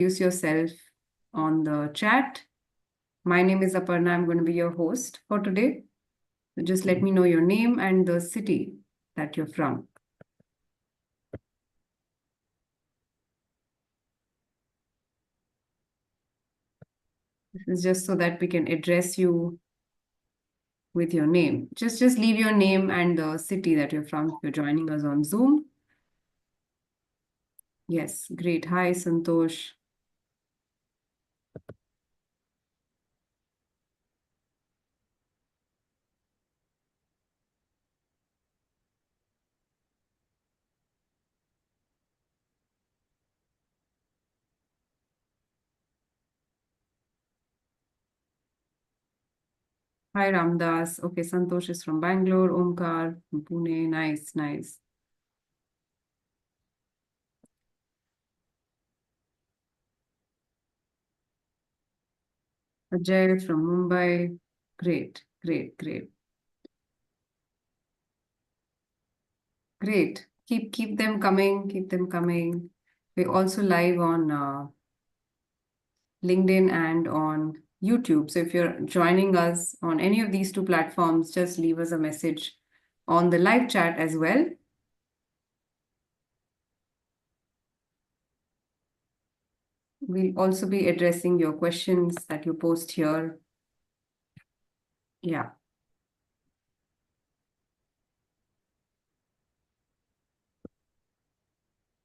Introduce yourself on the chat. My name is Aparna. I'm going to be your host for today. So just let me know your name and the city that you're from. This is just so that we can address you with your name. Just leave your name and the city that you're from if you're joining us on Zoom. Yes, great. Hi, Santosh. Hi, Ramdas. Okay, Santosh is from Bangalore. Omkar from Pune. Nice, nice. Ajay from Mumbai. Great, great, great. Great. Keep them coming. Keep them coming. We're also live on LinkedIn and on YouTube. So if you're joining us on any of these two platforms, just leave us a message on the live chat as well. We'll also be addressing your questions that you post here. Yeah.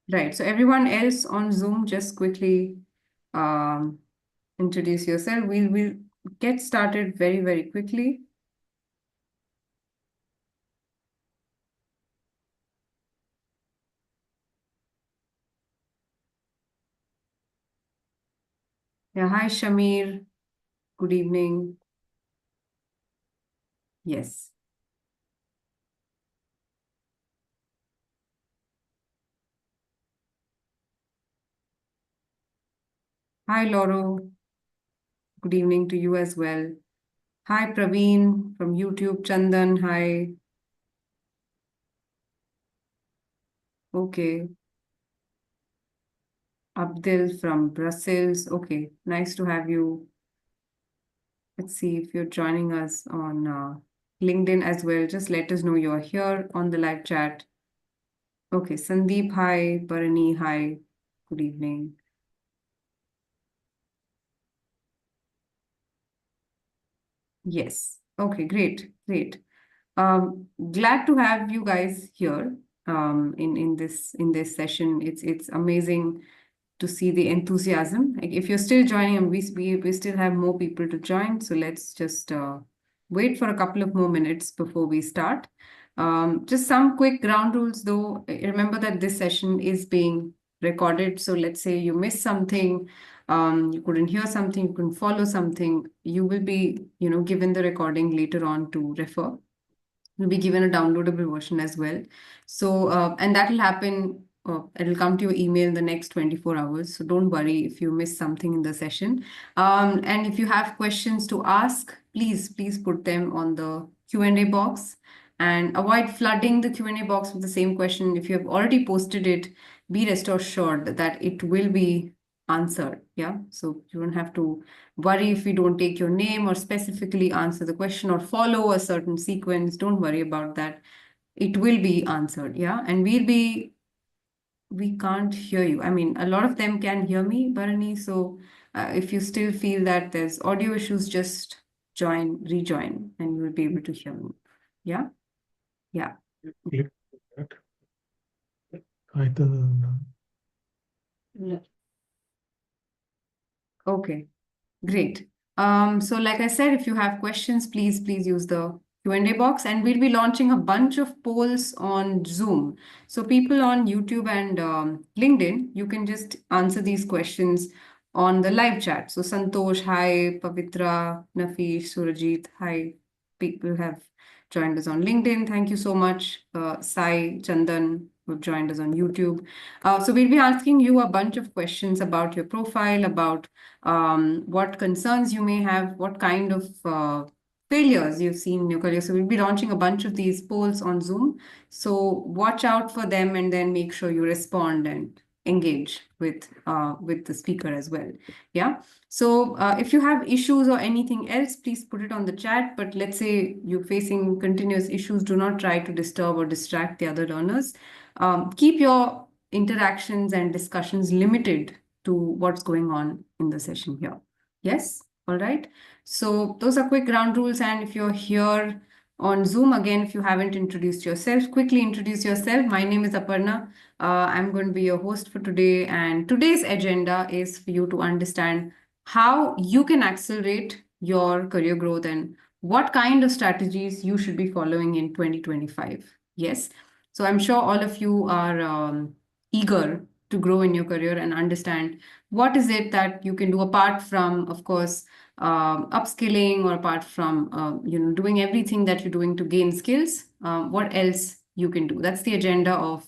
Right. So everyone else on Zoom, just quickly introduce yourself. We'll get started very, very quickly. Yeah. Hi, Shamir. Good evening. Yes. Hi, Loro. Good evening to you as well. Hi, Praveen from YouTube. Chandan, hi. Okay. Abdul from Brussels. Okay, nice to have you. Let's see if you're joining us on LinkedIn as well. Just let us know you're here on the live chat. Okay, Sandeep, hi. Barani, hi. Good evening. Yes. Okay, great, great. Glad to have you guys here in this session. It's amazing to see the enthusiasm. Like if you're still joining, and we still have more people to join, so let's just wait for a couple of more minutes before we start. Just some quick ground rules, though. Remember that this session is being recorded. So let's say you missed something, you couldn't hear something, you couldn't follow something, you will be, given the recording later on to refer. You'll be given a downloadable version as well. So, and that will happen. It'll come to your email in the next 24 hours. So don't worry if you miss something in the session. And if you have questions to ask, please put them on the Q&A box and avoid flooding the Q&A box with the same question. If you have already posted it, be rest assured that it will be answered. Yeah. So you don't have to worry if we don't take your name or specifically answer the question or follow a certain sequence. Don't worry about that. It will be answered. Yeah. And we can't hear you. I mean, a lot of them can hear me, Bharani. So if you still feel that there's audio issues, just rejoin, and you will be able to hear me. Yeah. Yeah. Click that. Either Okay. Great. So like I said, if you have questions, please use the Q&A box, and we'll be launching a bunch of polls on Zoom. So people on YouTube and LinkedIn, you can just answer these questions on the live chat. So Santosh, hi. Pavitra, Nafish, Surajit, hi. People have joined us on LinkedIn. Thank you so much. Sai, Chandan, who have joined us on YouTube. So we'll be asking you a bunch of questions about your profile, about what concerns you may have, what kind of failures you've seen in your career. So we'll be launching a bunch of these polls on Zoom. So watch out for them and then make sure you respond and engage with the speaker as well. Yeah. So if you have issues or anything else, please put it on the chat. But let's say you're facing continuous issues, do not try to disturb or distract the other learners. Keep your interactions and discussions limited to what's going on in the session here. Yes. All right. So those are quick ground rules. And if you're here on Zoom, again, if you haven't introduced yourself, quickly introduce yourself. My name is Aparna. I'm going to be your host for today. And today's agenda is for you to understand how you can accelerate your career growth and what kind of strategies you should be following in 2025. Yes. So I'm sure all of you are eager to grow in your career and understand what is it that you can do apart from, of course, upskilling, or apart from doing everything that you're doing to gain skills. What else you can do? That's the agenda of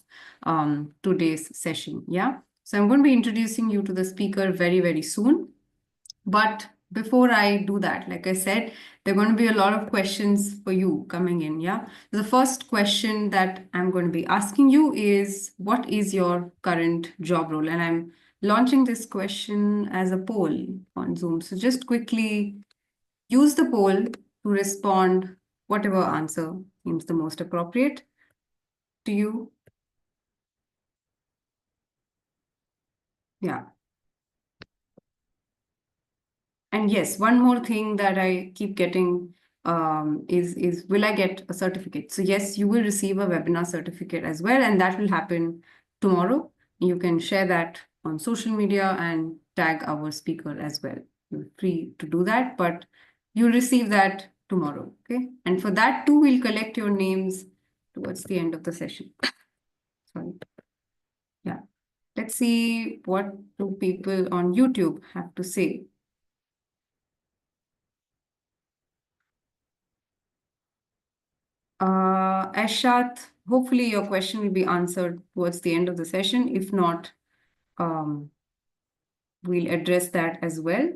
today's session. Yeah. So I'm going to be introducing you to the speaker very, very soon. But before I do that, like I said, there are going to be a lot of questions for you coming in. Yeah. The first question that I'm going to be asking you is, what is your current job role? And I'm launching this question as a poll on Zoom. So just quickly use the poll to respond whatever answer seems the most appropriate to you. Yeah. And yes, one more thing that I keep getting is will I get a certificate? So yes, you will receive a webinar certificate as well, and that will happen tomorrow. You can share that on social media and tag our speaker as well. You're free to do that, but you'll receive that tomorrow. Okay. And for that too, we'll collect your names towards the end of the session. Sorry. Yeah. Let's see what do people on YouTube have to say. Ashat, hopefully your question will be answered towards the end of the session. If not, we'll address that as well.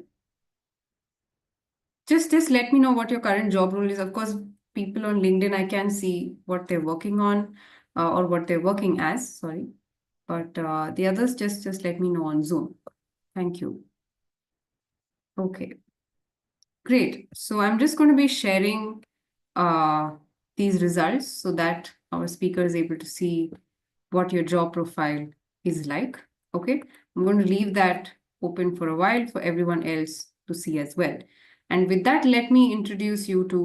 Just let me know what your current job role is. Of course, people on LinkedIn, I can see what they're working on or what they're working as, sorry. But the others, just let me know on Zoom. Thank you. Okay, great. So I'm just going to be sharing these results so that our speaker is able to see what your job profile is like. Okay, I'm going to leave that open for a while for everyone else to see as well. And with that, let me introduce you to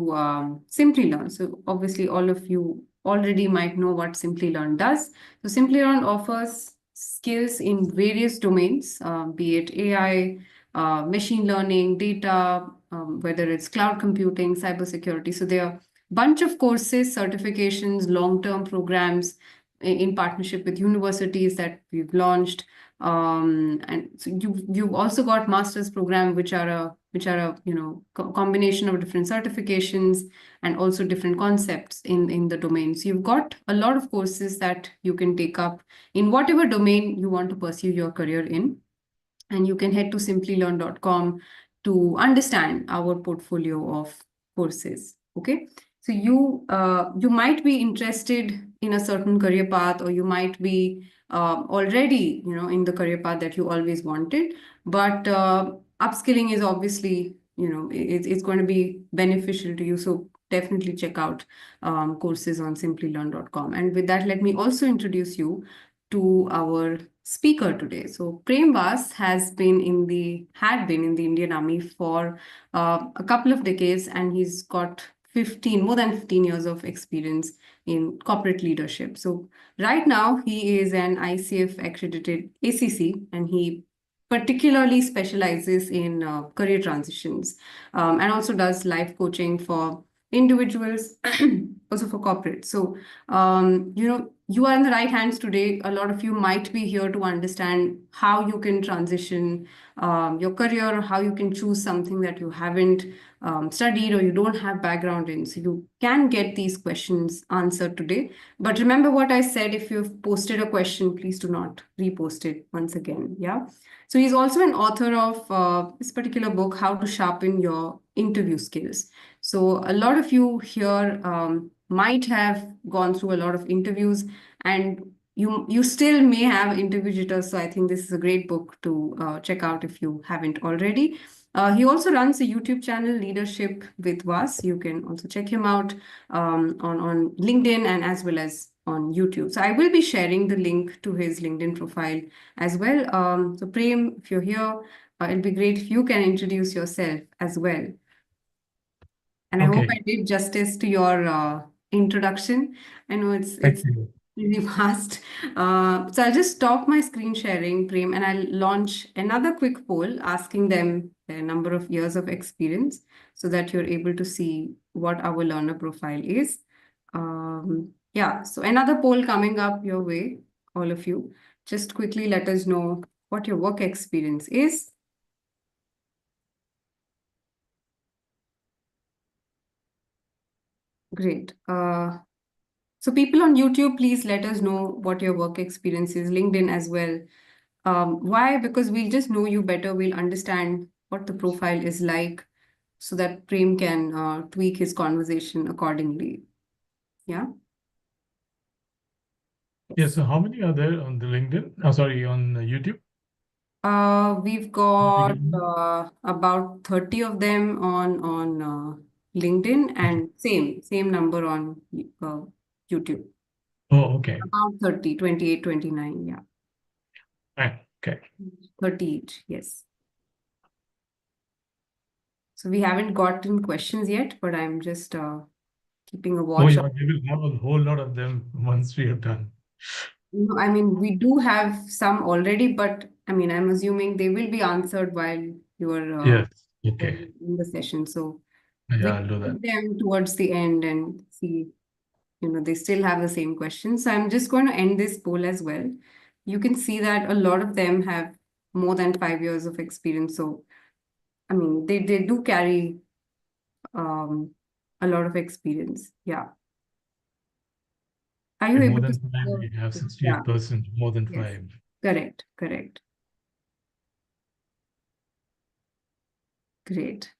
Simplylearn. So obviously all of you already might know what Simplylearn does. So Simplylearn offers skills in various domains, be it AI, machine learning, data, whether it's cloud computing, cybersecurity. So there are bunch of courses, certifications, long-term programs in partnership with universities that we've launched. And so you've also got master's program, which are a combination of different certifications and also different concepts in the domain. So you've got a lot of courses that you can take up in whatever domain you want to pursue your career in. And you can head to simplylearn.com to understand our portfolio of courses. Okay. So you might be interested in a certain career path, or you might be already in the career path that you always wanted. But upskilling is obviously it's going to be beneficial to you. So definitely check out courses on simplylearn.com. And with that, let me also introduce you to our speaker today. So Prem had been in the Indian Army for a couple of decades, and he's got more than 15 years of experience in corporate leadership. So right now he is an ICF-accredited ACC, and he particularly specializes in career transitions, and also does life coaching for individuals, also for corporate. So you are in the right hands today. A lot of you might be here to understand how you can transition your career, how you can choose something that you haven't studied or you don't have background in. So you can get these questions answered today. But remember what I said, if you've posted a question, please do not repost it once again. Yeah. So he's also an author of this particular book, How to Sharpen Your Interview Skills. So a lot of you here might have gone through a lot of interviews, and you still may have interview jitters. So I think this is a great book to check out if you haven't already. He also runs a YouTube channel, Leadership with Vas. You can also check him out on LinkedIn and as well as on YouTube. So I will be sharing the link to his LinkedIn profile as well. So Prem, if you're here, it'll be great if you can introduce yourself as well. And I hope I Okay, did justice to your introduction. I know thank it's you. really fast. So I'll just stop my screen sharing, Prem, and I'll launch another quick poll asking them their number of years of experience so that you're able to see what our learner profile is. Yeah, so another poll coming up your way, all of you. Just quickly let us know what your work experience is. Great. So people on YouTube, please let us know what your work experience is, LinkedIn as well. Why? Because we'll just know you better. We'll understand what the profile is like so that Prem can tweak his conversation accordingly. Yeah. Yeah, Yes. so how many are there on the LinkedIn? Oh, sorry, on YouTube? We've got Okay. about 30 of them on LinkedIn and same number on uh, YouTube. Oh, okay. About 30, 28, 29. Yeah. Fine. Okay. 30 each. Yes. So we haven't gotten questions yet, but I'm just keeping a Oh, watch. yeah, we will have a whole lot of them once we have done. No, I mean, we do have some already, but I mean, I'm assuming they will be answered while you are Yes. Okay. in the session. So Yeah, we'll I'll do that. put them towards the end and see, they still have the same questions. So I'm just going to end this poll as well. You can see that a lot of them have more than 5 years of experience. So, I mean, they do carry um, a lot of experience. Yeah. Are you Okay, more able to than see five, the, we have yeah, 68%, more than yes, five. correct, correct. Great.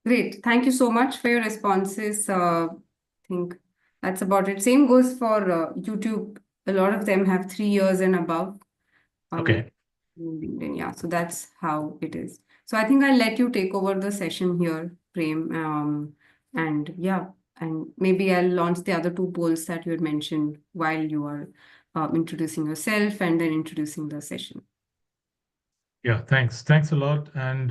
Great. Thank you so much for your responses. I think that's about it. Same goes for YouTube. A lot of them have 3 years and above. Um, Okay. in LinkedIn. Yeah, so that's how it is. So I think I'll let you take over the session here, Prem. And yeah, and maybe I'll launch the other two polls that you had mentioned while you are introducing yourself and then introducing the session. Yeah, thanks. Thanks a lot. And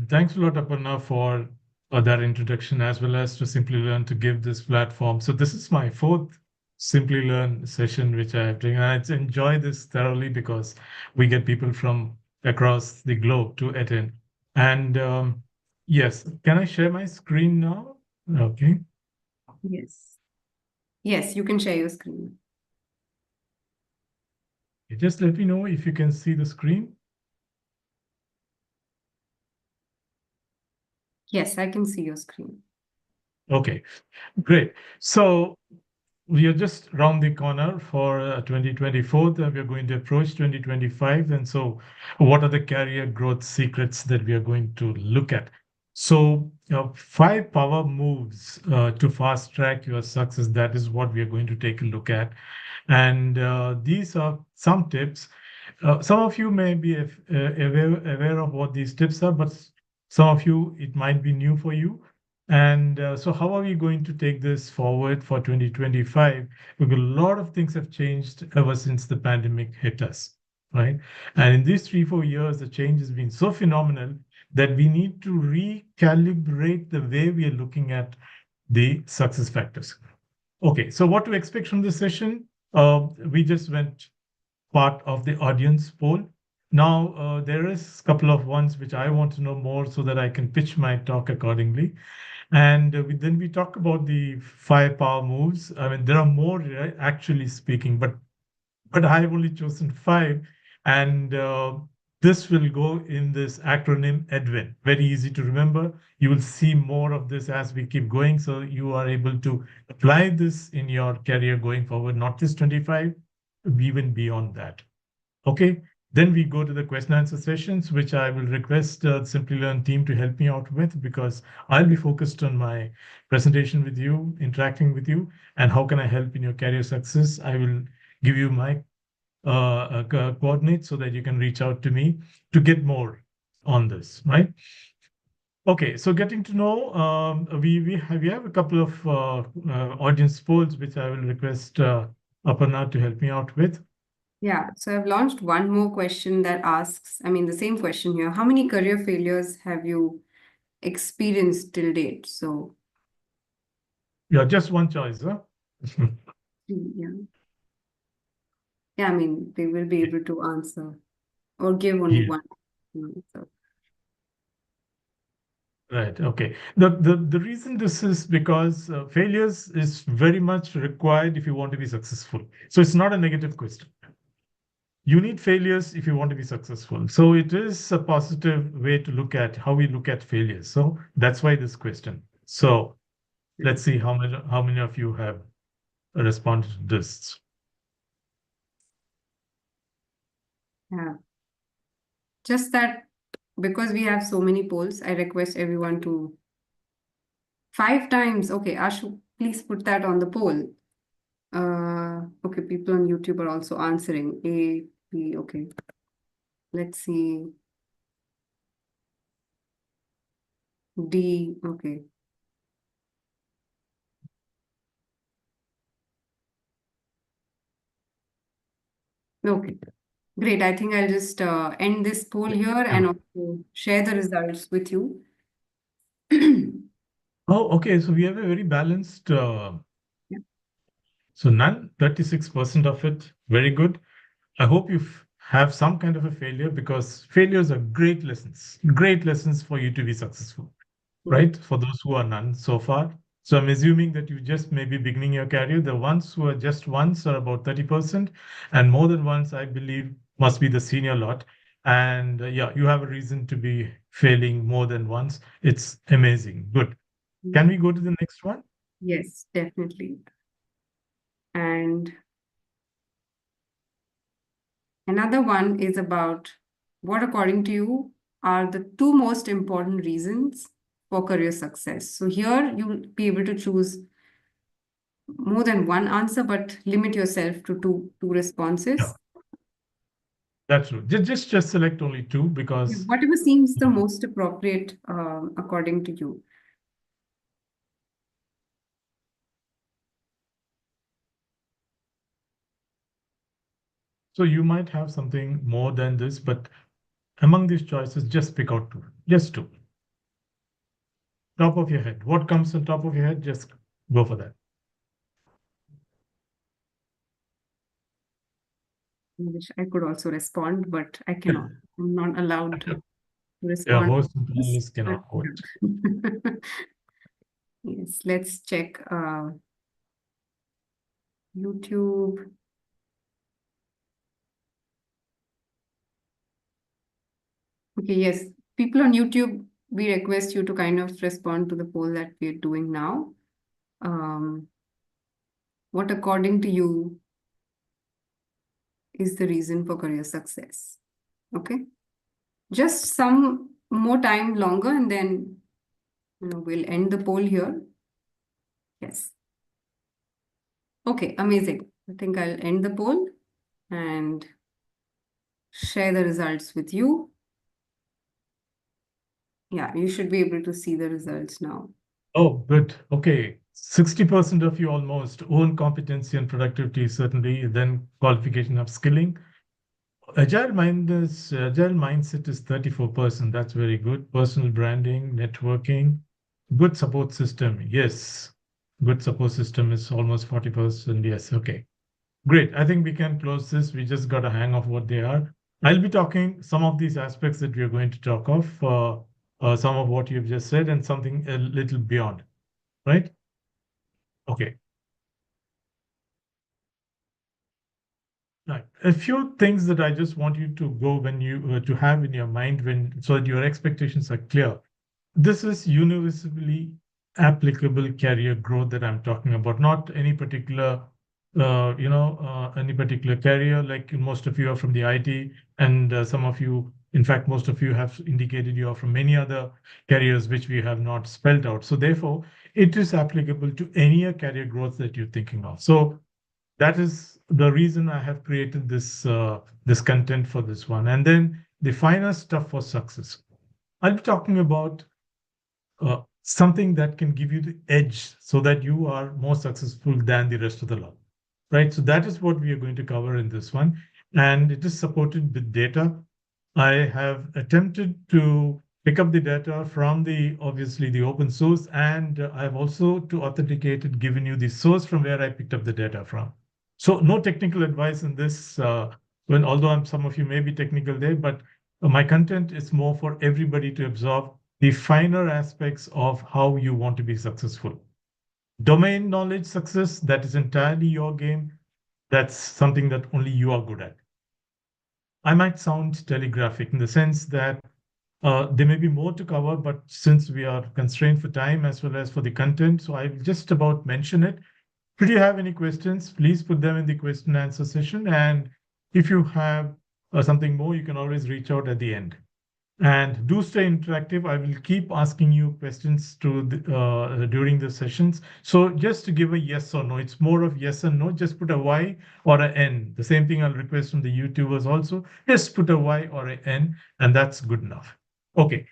thanks a lot, Aparna, for that introduction, as well as to Simplylearn to give this platform. So this is my fourth Simplylearn session, which I have done. And I enjoy this thoroughly because we get people from across the globe to attend. And yes, can I share my screen now? Okay. Yes. Yes, you can share your screen. Just let me know if you can see the screen. Yes, I can see your screen. Okay, great. So we are just round the corner for 2024, and we are going to approach 2025. And so, what are the career growth secrets that we are going to look at? So, five power moves to fast track your success. That is what we are going to take a look at. And these are some tips. Some of you may be aware of what these tips are, but some of you, it might be new for you. And so, how are we going to take this forward for 2025? Because a lot of things have changed ever since the pandemic hit us, right? And in these 3, 4 years, the change has been so phenomenal that we need to recalibrate the way we are looking at the success factors. Okay, so what to expect from this session? We just went part of the audience poll. Now, there is a couple of ones which I want to know more so that I can pitch my talk accordingly. And then we talk about the five power moves. I mean, there are more, right, actually speaking, but I've only chosen five. And this will go in this acronym EDWIN. Very easy to remember. You will see more of this as we keep going. So you are able to apply this in your career going forward, not just 25, even beyond that. Okay. Then we go to the question answer sessions, which I will request the Simplylearn team to help me out with because I'll be focused on my presentation with you, interacting with you, and how can I help in your career success. I will give you my coordinates so that you can reach out to me to get more on this, right? Okay, so getting to know, we have a couple of audience polls which I will request Aparna to help me out with. Yeah, so I've launched one more question that asks, I mean, the same question here. How many career failures have you experienced till date? So, Yeah, just one choice, huh? yeah. Yeah, I mean, they will be able to answer or give only Yeah, one. So, right. Okay. The reason this is because failures is very much required if you want to be successful. So it's not a negative question. You need failures if you want to be successful. So it is a positive way to look at how we look at failures. So that's why this question. So let's see how many of you have responded to this. yeah. Just that because we have so many polls, I request everyone to 5 times. Okay, Ashu, please put that on the poll. Okay, people on YouTube are also answering. A, B, okay. Let's see. D, okay. Okay, great. I think I'll just end this poll here and Sure. also share the results with you. Oh, okay. So we have a very balanced. Yeah. So none, 36% of it. Very good. I hope you have some kind of a failure because failures are great lessons for you to be successful, Yeah. right? For those who are none so far. So I'm assuming that you just may be beginning your career. The ones who are just once are about 30%, and more than once, I believe, must be the senior lot. And yeah, you have a reason to be failing more than once. It's amazing. Good. Can we go to the next one? Yes, definitely. And another one is about what, according to you, are the two most important reasons for career success. So here you'll be able to choose more than one answer, but limit yourself to two Yeah, responses. that's true. Just select only two Yeah, because whatever seems the most appropriate according to you. so you might have something more than this, but among these choices, just pick out two. Just two. Top of your head. What comes on top of your head, just go for that. I wish I could also respond, but I cannot. I'm not allowed to Yeah, respond. host and Yes, panelists but cannot vote. yeah. Yes, let's check YouTube. Okay, yes. People on YouTube, we request you to kind of respond to the poll that we're doing now. What, according to you, is the reason for career success? Okay. Just some more time longer and then we'll end the poll here. Yes. Okay, amazing. I think I'll end the poll and share the results with you. Yeah, you should be able to see the results now. Oh, good. Okay. 60% of you almost own competency and productivity, certainly, then qualification upskilling. Agile mindset is 34%. That's very good. Personal branding, networking, good support system. Yes. Good support system is almost 40%. Yes. Okay. Great. I think we can close this. We just got a hang of what they are. I'll be talking some of these aspects that we are going to talk of, some of what you've just said, and something a little beyond, right? Okay. Right. A few things that I just want you to go when you to have in your mind when so that your expectations are clear. This is universally applicable career growth that I'm talking about, not any particular any particular career, like most of you are from the IT, and some of you, in fact, most of you have indicated you are from many other careers which we have not spelled out. So therefore, it is applicable to any career growth that you're thinking of. So that is the reason I have created this content for this one. And then the final stuff for success. I'll be talking about something that can give you the edge so that you are more successful than the rest of the lot. Right. So that is what we are going to cover in this one. And it is supported with data. I have attempted to pick up the data from obviously the open source, and I've also to authenticate it, given you the source from where I picked up the data from. So no technical advice in this, when although some of you may be technical there, but my content is more for everybody to absorb the finer aspects of how you want to be successful. Domain knowledge success, that is entirely your game. That's something that only you are good at. I might sound telegraphic in the sense that there may be more to cover, but since we are constrained for time as well as for the content, so I will just about mention it. Should you have any questions, please put them in the question and answer session. And if you have something more, you can always reach out at the end. And do stay interactive. I will keep asking you questions during the sessions. So just to give a yes or no, it's more of yes and no. Just put a Y or a N. The same thing I'll request from the YouTubers also. Just put a Y or a N, and that's good enough. Okay.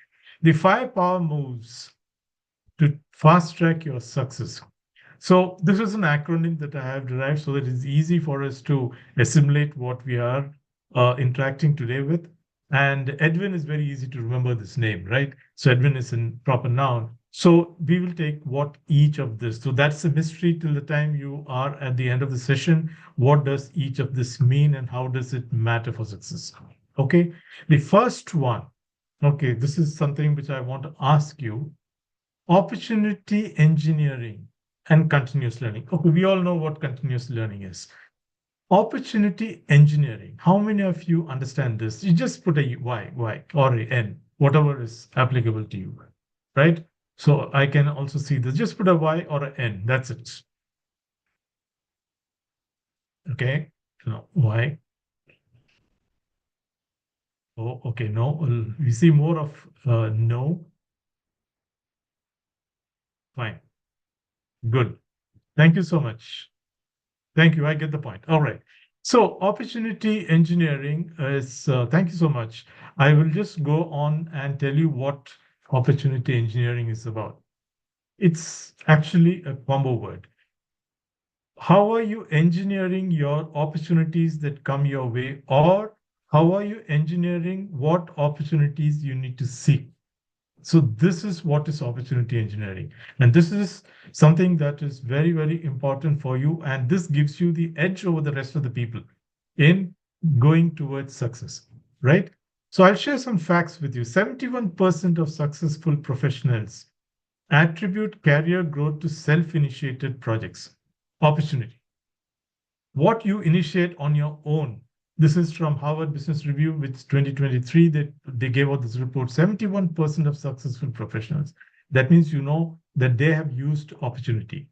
The 5 power moves to fast track your success. So this is an acronym that I have derived so that it's easy for us to assimilate what we are interacting today with. And Edwin is very easy to remember this name, right? So Edwin is a proper noun. So we will take what each of this. So that's a mystery till the time you are at the end of the session. What does each of this mean and how does it matter for success? Okay. The first one, okay, this is something which I want to ask you. Opportunity engineering and continuous learning. Okay, we all know what continuous learning is. Opportunity engineering. How many of you understand this? You just put a Y, or a N, whatever is applicable to you, right? So I can also see this. Just put a Y or a N. That's it. Okay. No, Y. Oh, okay. No, we see more of no. Fine. Good. Thank you so much. Thank you. I get the point. All right. So opportunity engineering is, thank you so much. I will just go on and tell you what opportunity engineering is about. It's actually a combo word. How are you engineering your opportunities that come your way, or how are you engineering what opportunities you need to seek? So this is what is opportunity engineering. And this is something that is very, very important for you. And this gives you the edge over the rest of the people in going towards success, right? So I'll share some facts with you. 71% of successful professionals attribute career growth to self-initiated projects. Opportunity. What you initiate on your own. This is from Harvard Business Review, which 2023, they gave out this report. 71% of successful professionals. That means you know that they have used opportunity.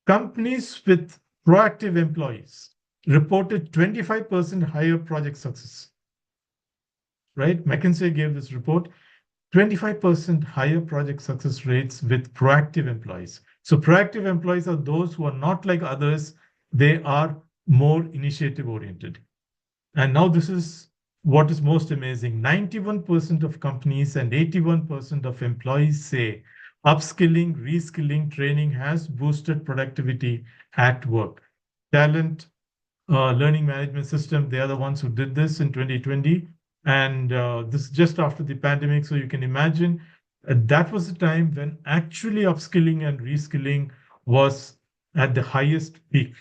Companies with proactive employees reported 25% higher project success. Right? McKinsey gave this report. 25% higher project success rates with proactive employees. So proactive employees are those who are not like others. They are more initiative oriented. And now this is what is most amazing. 91% of companies and 81% of employees say upskilling, reskilling, training has boosted productivity at work. Talent learning management system, they are the ones who did this in 2020. And this is just after the pandemic. So you can imagine that was the time when actually upskilling and reskilling was at the highest peak,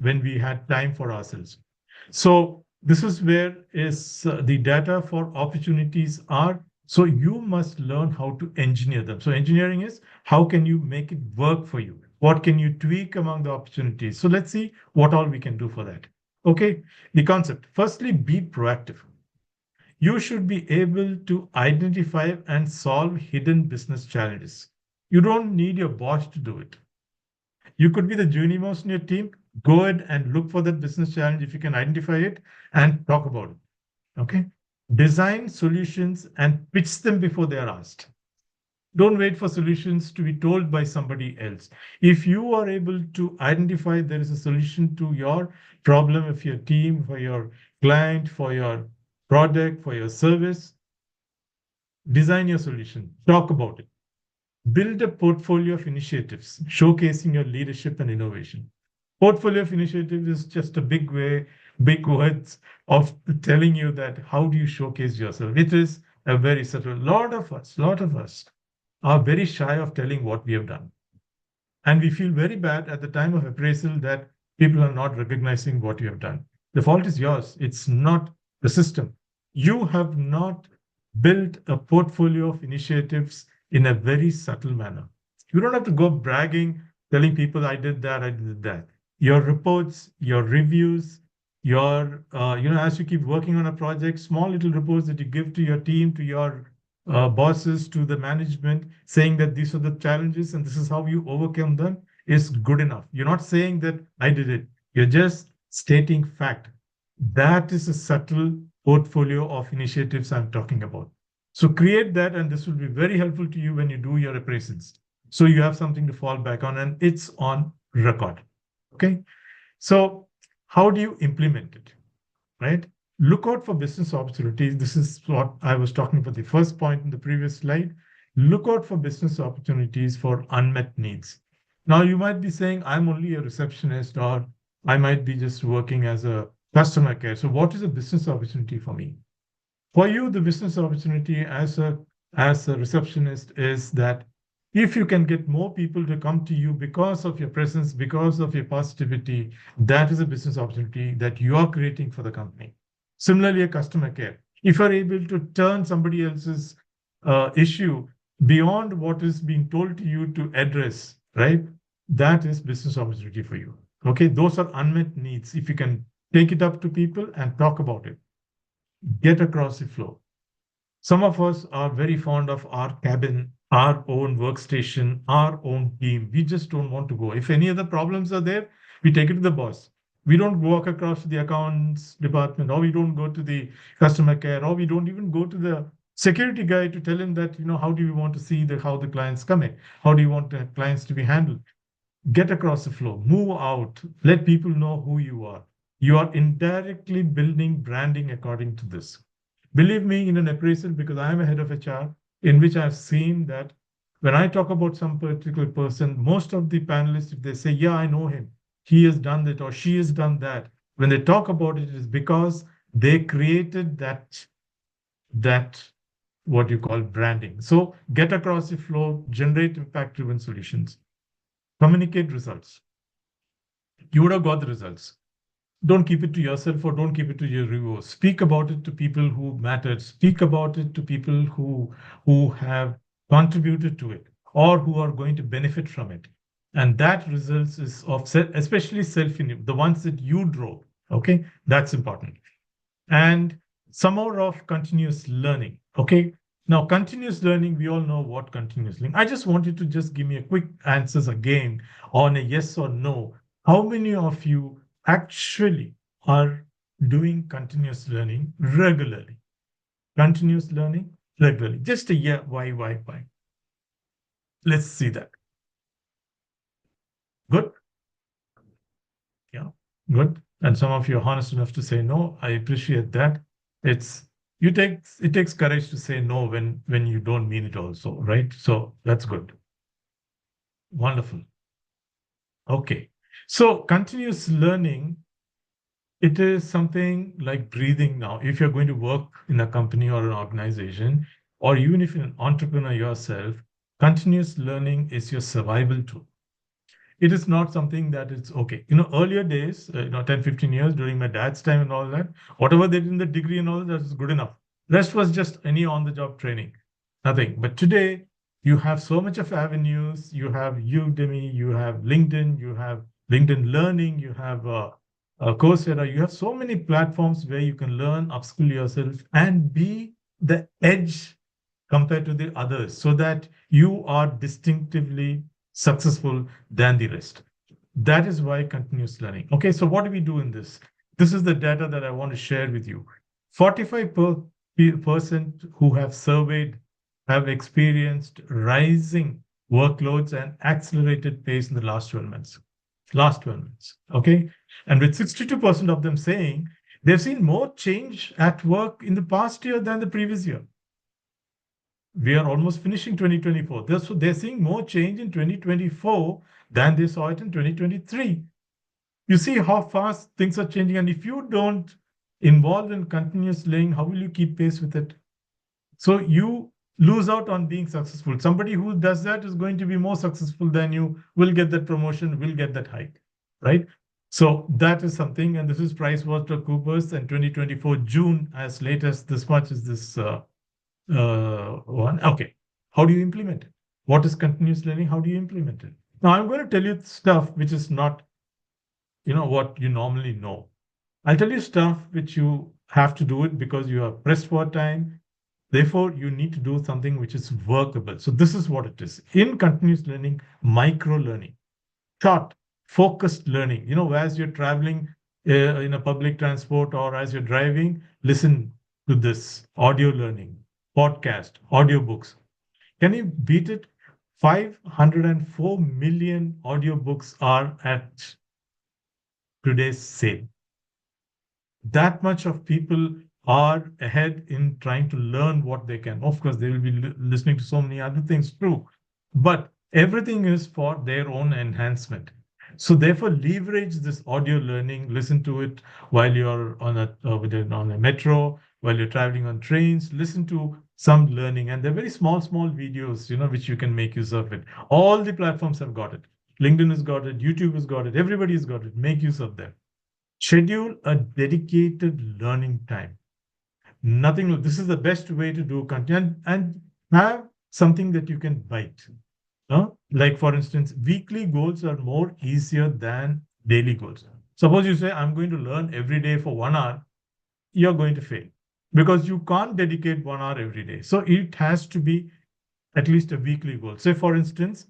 when we had time for ourselves. So this is where is the data for opportunities are. So you must learn how to engineer them. So engineering is how can you make it work for you? What can you tweak among the opportunities? So let's see what all we can do for that. Okay, the concept. Firstly, be proactive. You should be able to identify and solve hidden business challenges. You don't need your boss to do it. You could be the junior most in your team. Go ahead and look for that business challenge if you can identify it and talk about it. Okay. Design solutions and pitch them before they are asked. Don't wait for solutions to be told by somebody else. If you are able to identify there is a solution to your problem of your team, for your client, for your product, for your service, design your solution, talk about it. Build a portfolio of initiatives showcasing your leadership and innovation. Portfolio of initiatives is just a big way, big words of telling you that how do you showcase yourself. It is a very subtle. Lot of us are very shy of telling what we have done. And we feel very bad at the time of appraisal that people are not recognizing what you have done. The fault is yours. It's not the system. You have not built a portfolio of initiatives in a very subtle manner. You don't have to go bragging, telling people, I did that, I did that. Your reports, your reviews, as you keep working on a project, small little reports that you give to your team, to your bosses, to the management, saying that these are the challenges and this is how you overcome them is good enough. You're not saying that I did it. You're just stating fact. That is a subtle portfolio of initiatives I'm talking about. So create that, and this will be very helpful to you when you do your appraisals. So you have something to fall back on, and it's on record. Okay. So how do you implement it? Right? Look out for business opportunities. This is what I was talking about the first point in the previous slide. Look out for business opportunities for unmet needs. Now, you might be saying, I'm only a receptionist, or I might be just working as a customer care. So, what is a business opportunity for me? For you, the business opportunity as a receptionist is that if you can get more people to come to you because of your presence, because of your positivity, that is a business opportunity that you are creating for the company. Similarly, a customer care. If you're able to turn somebody else's issue beyond what is being told to you to address, right? That is business opportunity for you. Okay, those are unmet needs. If you can take it up to people and talk about it, get across the flow. Some of us are very fond of our cabin, our own workstation, our own team. We just don't want to go. If any other problems are there, we take it to the boss. We don't walk across to the accounts department, or we don't go to the customer care, or we don't even go to the security guy to tell him that, how do you want to see how the clients come in? How do you want the clients to be handled? Get across the flow, move out, let people know who you are. You are indirectly building branding according to this. Believe me, in an appraisal, because I am a head of HR, in which I've seen that when I talk about some particular person, most of the panelists, if they say, yeah, I know him, he has done that or she has done that, when they talk about it, it is because they created that what you call branding. So get across the flow, generate impact-driven solutions, communicate results. You would have got the results. Don't keep it to yourself, or don't keep it to your reviewers. Speak about it to people who mattered. Speak about it to people who have contributed to it or who are going to benefit from it. And that results is of especially self, the ones that you drove. Okay, that's important. And some more of continuous learning. Okay. Now, continuous learning, we all know what continuous learning. I just wanted to just give me a quick answers again on a yes or no. How many of you actually are doing continuous learning regularly? Continuous learning regularly. Just a yeah, why? Let's see that. Good. Yeah, good. And some of you are honest enough to say no. I appreciate that. It takes courage to say no when you don't mean it also, right? So that's good. Wonderful. Okay. So continuous learning, it is something like breathing now. If you're going to work in a company or an organization, or even if you're an entrepreneur yourself, continuous learning is your survival tool. It is not something that it's okay. Earlier days, 10, 15 years during my dad's time and all that, whatever they did in the degree and all that is good enough. Rest was just any on-the-job training, nothing. But today, you have so much of avenues. You have Udemy, you have LinkedIn, you have LinkedIn Learning, you have Coursera. You have so many platforms where you can learn, upskill yourself, and be the edge compared to the others so that you are distinctively successful than the rest. That is why continuous learning. Okay, so what do we do in this? This is the data that I want to share with you. 45% who have surveyed have experienced rising workloads and accelerated pace in the last 12 months. Last 12 months. Okay. And with 62% of them saying they've seen more change at work in the past year than the previous year. We are almost finishing 2024. They're seeing more change in 2024 than they saw it in 2023. You see how fast things are changing. And if you don't involve in continuous learning, how will you keep pace with it? So you lose out on being successful. Somebody who does that is going to be more successful than you, will get that promotion, will get that hike, right? So that is something. And this is PricewaterhouseCoopers and 2024 June, as late as this much is this one. Okay. How do you implement it? What is continuous learning? How do you implement it? Now, I'm going to tell you stuff which is not, what you normally know. I'll tell you stuff which you have to do it because you are pressed for time. Therefore, you need to do something which is workable. So this is what it is. In continuous learning, micro learning, short, focused learning. As you're traveling in a public transport or as you're driving, listen to this audio learning, podcast, audiobooks. Can you beat it? 504 million audiobooks are at today's sale. That much of people are ahead in trying to learn what they can. Of course, they will be listening to so many other things too, but everything is for their own enhancement. So therefore, leverage this audio learning. Listen to it while you're on a metro, while you're traveling on trains. Listen to some learning, and they're very small videos, which you can make use of it. All the platforms have got it. LinkedIn has got it. YouTube has got it. Everybody's got it. Make use of them. Schedule a dedicated learning time. Nothing. This is the best way to do content and have something that you can bite. Like for instance, weekly goals are more easier than daily goals. Suppose you say, I'm going to learn every day for 1 hour, you're going to fail because you can't dedicate 1 hour every day. So it has to be at least a weekly goal. Say, for instance,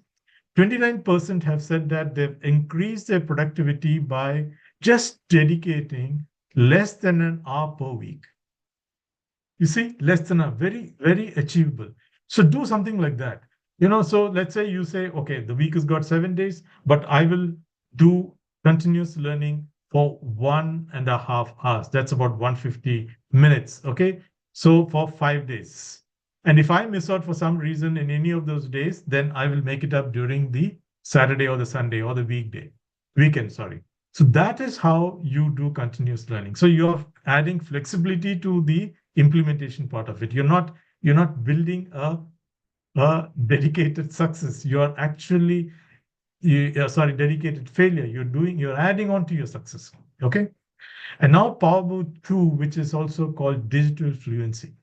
29% have said that they've increased their productivity by just dedicating less than an hour per week. You see, less than a very, very achievable. So do something like that. So let's say you say, okay, the week has got 7 days, but I will do continuous learning for 1.5 hours. That's about 150 minutes. Okay. So for 5 days. And if I miss out for some reason in any of those days, then I will make it up during the Saturday or the Sunday or the weekend, sorry. So that is how you do continuous learning. So you're adding flexibility to the implementation part of it. You're not building a dedicated success. You're actually, dedicated failure. You're adding on to your success. Okay. And now Power Move 2, which is also called digital fluency.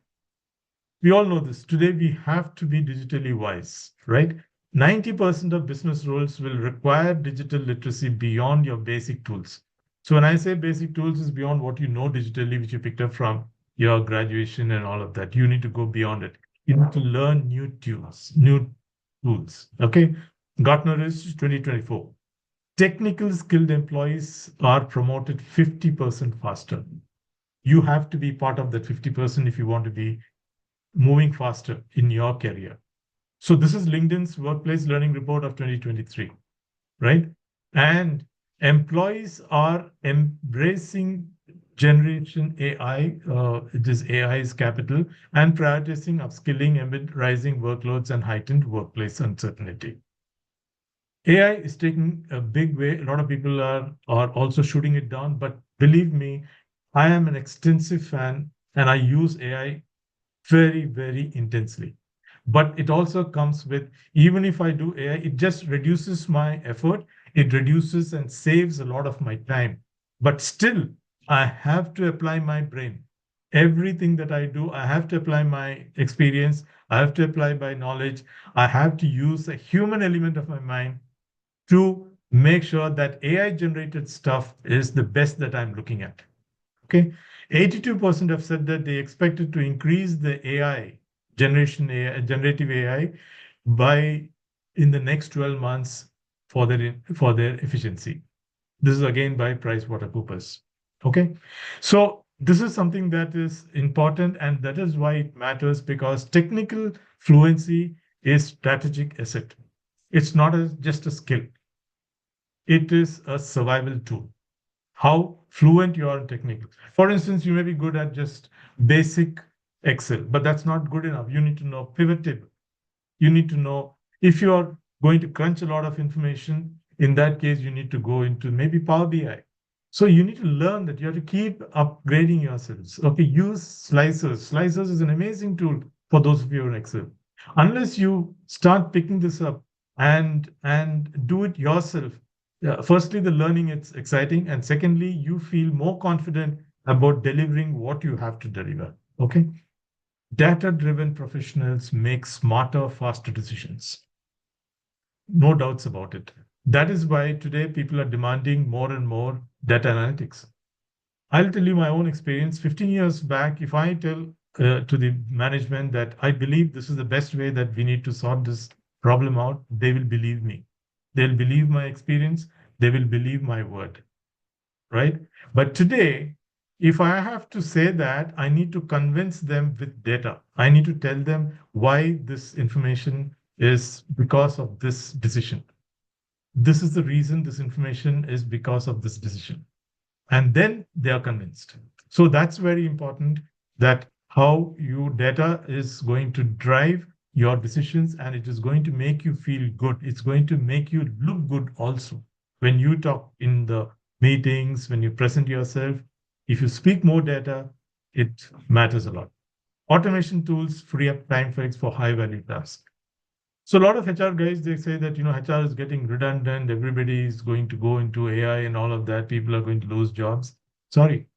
We all know this. Today, we have to be digitally wise, right? 90% of business roles will require digital literacy beyond your basic tools. So when I say basic tools, is beyond what you know digitally, which you picked up from your graduation and all of that. You need to go beyond it. You need to learn new tools. Okay. Gartner is 2024. Technical skilled employees are promoted 50% faster. You have to be part of that 50% if you want to be moving faster in your career. So this is LinkedIn's Workplace Learning Report of 2023, right? And employees are embracing generation AI, it is AI is capital, and prioritizing upskilling amid rising workloads and heightened workplace uncertainty. AI is taking a big way. A lot of people are also shooting it down, but believe me, I am an extensive fan and I use AI very, very intensely. But it also comes with, even if I do AI, it just reduces my effort. It reduces and saves a lot of my time. But still, I have to apply my brain. Everything that I do, I have to apply my experience. I have to apply my knowledge. I have to use a human element of my mind to make sure that AI generated stuff is the best that I'm looking at. Okay. 82% have said that they expected to increase the generative AI by in the next 12 months for their efficiency. This is again by PricewaterhouseCoopers. Okay, so this is something that is important, and that is why it matters, because technical fluency is strategic asset. It's not just a skill; it is a survival tool. How fluent you are in technical. For instance, you may be good at just basic Excel, but that's not good enough. You need to know pivot table. You need to know if you are going to crunch a lot of information. In that case, you need to go into maybe Power BI. So you need to learn that you have to keep upgrading yourselves. Okay, use slicers. Slicers is an amazing tool for those of you in Excel. Unless you start picking this up and do it yourself, firstly, the learning it's exciting, and secondly, you feel more confident about delivering what you have to deliver. Okay, data-driven professionals make smarter, faster decisions. No doubts about it. That is why today people are demanding more and more data analytics. I'll tell you my own experience. 15 years back, if I tell to the management that I believe this is the best way that we need to sort this problem out, they will believe me. They'll believe my experience. They will believe my word, right? But today, if I have to say that, I need to convince them with data. I need to tell them why this information is because of this decision. This is the reason this information is because of this decision. And then they are convinced. So that's very important, that how your data is going to drive your decisions, and it is going to make you feel good. It's going to make you look good also. When you talk in the meetings, when you present yourself, if you speak more data, it matters a lot. Automation tools free up time for high value tasks. So a lot of HR guys, they say that, HR is getting redundant. Everybody is going to go into AI and all of that. People are going to lose jobs. Sorry.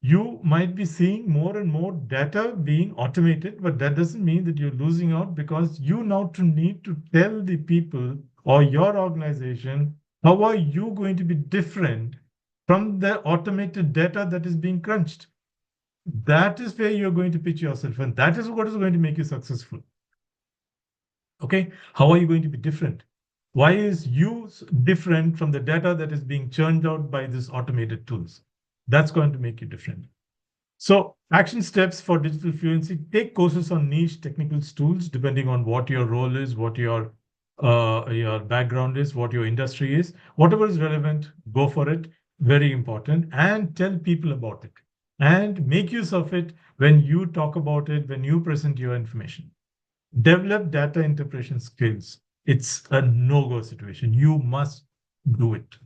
You might be seeing more and more data being automated, but that doesn't mean that you're losing out, because you now need to tell the people or your organization, how are you going to be different from the automated data that is being crunched? That is where you're going to pitch yourself, and that is what is going to make you successful. Okay, how are you going to be different? Why is you different from the data that is being churned out by these automated tools? That's going to make you different. So action steps for digital fluency: take courses on niche technical tools, depending on what your role is, what your background is, what your industry is. Whatever is relevant, go for it. Very important. And tell people about it. And make use of it when you talk about it, when you present your information. Develop data interpretation skills. It's a no-go situation. You must do it.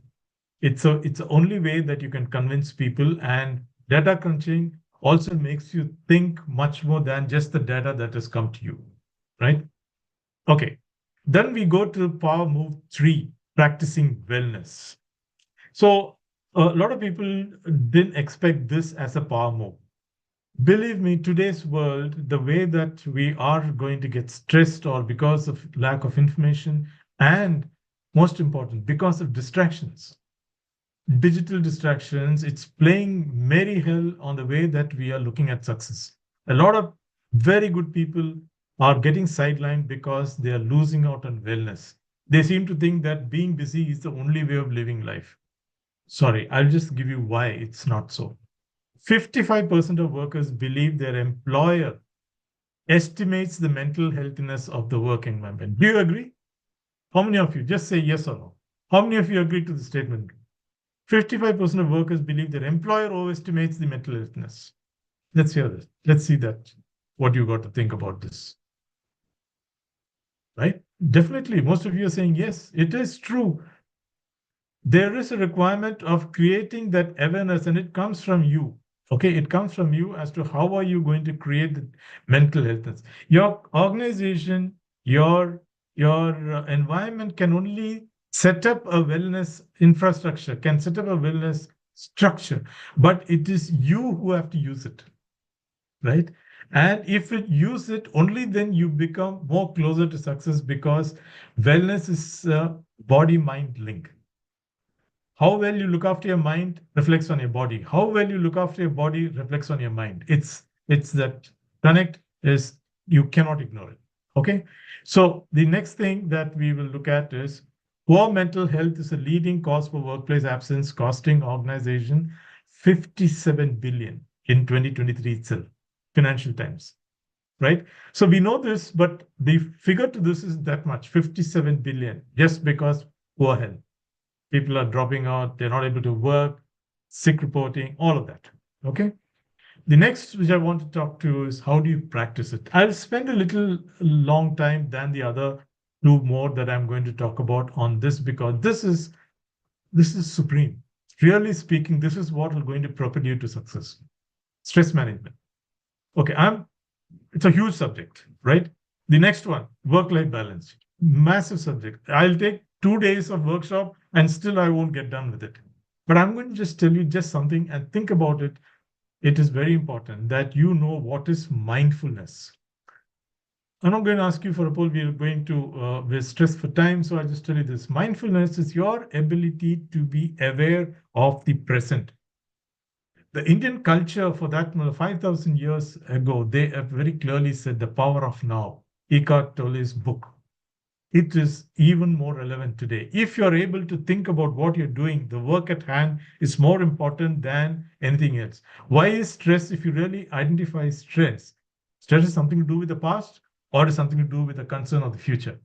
It's the only way that you can convince people, and data crunching also makes you think much more than just the data that has come to you, right? Okay. Then we go to power move 3, practicing wellness. So a lot of people didn't expect this as a power move. Believe me, today's world, the way that we are going to get stressed, or because of lack of information, and most important, because of distractions, digital distractions, it's playing merry hell on the way that we are looking at success. A lot of very good people are getting sidelined because they are losing out on wellness. They seem to think that being busy is the only way of living life. Sorry, I'll just give you why it's not so. 55% of workers believe their employer estimates the mental healthiness of the work environment. Do you agree? How many of you? Just say yes or no. How many of you agree to the statement? 55% of workers believe their employer overestimates the mental healthiness. Let's hear this. Let's see that. What you got to think about this. Right? Definitely, most of you are saying yes, it is true. There is a requirement of creating that awareness, and it comes from you. Okay, it comes from you as to how are you going to create the mental health. Your organization, your environment can only set up a wellness infrastructure, can set up a wellness structure, but it is you who have to use it, right? And if you use it, only then you become more closer to success, because wellness is a body-mind link. How well you look after your mind reflects on your body. How well you look after your body reflects on your mind. It's that connect is, you cannot ignore it. Okay. So the next thing that we will look at is Poor mental health is a leading cause for workplace absence, costing organization 57 billion in 2023 itself. Financial Times, right? So we know this, but the figure to this is that much, 57 billion, just because poor health. People are dropping out, they're not able to work, sick reporting, all of that. Okay. The next which I want to talk to is how do you practice it? I'll spend a little long time than the other two more that I'm going to talk about on this because this is supreme. Really speaking, this is what is going to propel you to success. Stress management. Okay, it's a huge subject, right? The next one, work-life balance. Massive subject. I'll take 2 days of workshop and still I won't get done with it. But I'm going to just tell you just something and think about it. It is very important that you know what is mindfulness. I'm not going to ask you for a poll. We're stressed for time. So I'll just tell you this. Mindfulness is your ability to be aware of the present. The Indian culture for that 5,000 years ago, they have very clearly said the power of now. Eckhart Tolle's book. It is even more relevant today. If you're able to think about what you're doing, the work at hand is more important than anything else. Why is stress? If you really identify stress, stress is something to do with the past or is something to do with the concern of the future.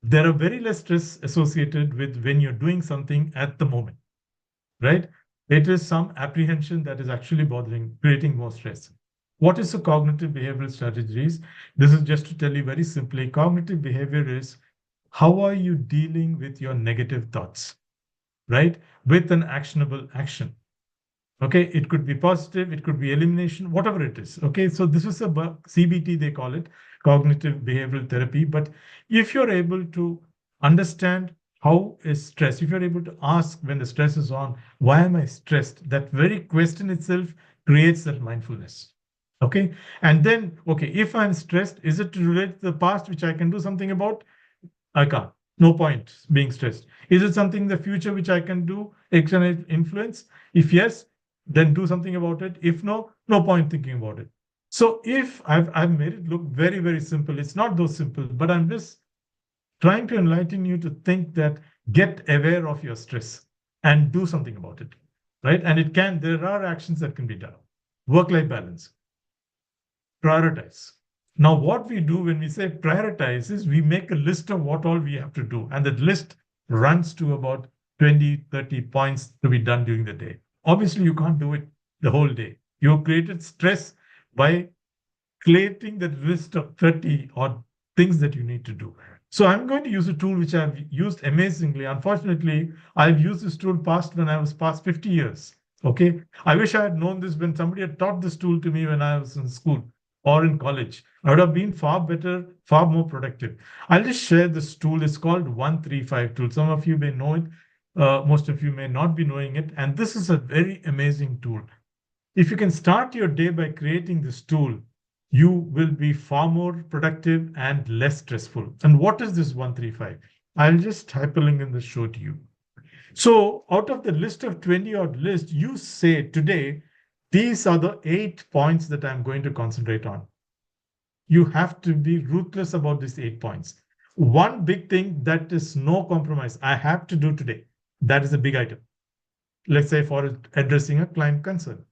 There are very less stress associated with when you're doing something at the moment, right? It is some apprehension that is actually creating more stress. What is the cognitive behavioral strategies? This is just to tell you very simply, cognitive behavior is how are you dealing with your negative thoughts, right? With an actionable action. Okay, it could be positive, it could be elimination, whatever it is. Okay, so this is a CBT, they call it, cognitive behavioral therapy. But if you're able to understand how is stress, if you're able to ask when the stress is on, why am I stressed? That very question itself creates that mindfulness. Okay, and then, okay, if I'm stressed, is it related to the past, which I can do something about? I can't. No point being stressed. Is it something in the future which I can do, external influence? If yes, then do something about it. If no, no point thinking about it. So if I've made it look very, very simple, it's not those simple, but I'm just trying to enlighten you to think that get aware of your stress and do something about it, right? And there are actions that can be done. Work-life balance, prioritize. Now, what we do when we say prioritize is we make a list of what all we have to do. And that list runs to about 20, 30 points to be done during the day. Obviously, you can't do it the whole day. You've created stress by creating that list of 30 odd things that you need to do. So I'm going to use a tool which I've used amazingly. Unfortunately, I've used this tool when I was past 50 years. Okay. I wish I had known this when somebody had taught this tool to me when I was in school or in college. I would have been far better, far more productive. I'll just share this tool. It's called 135 tool. Some of you may know it. Most of you may not be knowing it. And this is a very amazing tool. If you can start your day by creating this tool, you will be far more productive and less stressful. And what is this 135? I'll just hyperlink in the show to you. So out of the list of 20 odd list, you say today, these are the 8 points that I'm going to concentrate on. You have to be ruthless about these 8 points. One big thing that is no compromise, I have to do today. That is a big item. Let's say for addressing a client concern.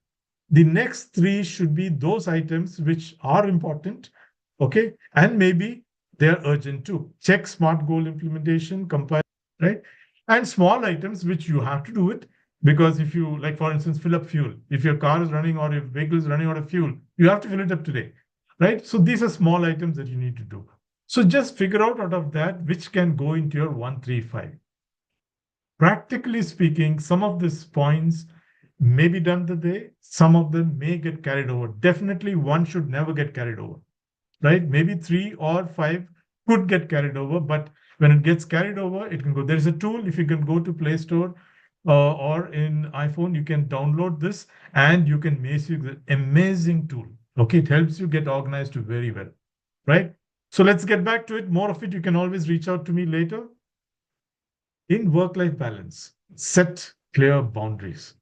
The next three should be those items which are important, okay? And maybe they're urgent too. Check SMART goal implementation, compile, right? And small items which you have to do it because if you, like for instance, fill up fuel. If your car is running or your vehicle is running out of fuel, you have to fill it up today, right? So these are small items that you need to do. So just figure out of that which can go into your 135. Practically speaking, some of these points may be done today, some of them may get carried over. Definitely one should never get carried over, right? Maybe 3 or 5 could get carried over, but when it gets carried over, it can go. There is a tool, if you can go to Play Store or in iPhone, you can download this and you can make it amazing tool. Okay, it helps you get organized very well, right? So let's get back to it. More of it, you can always reach out to me later. In work-life balance, set clear boundaries.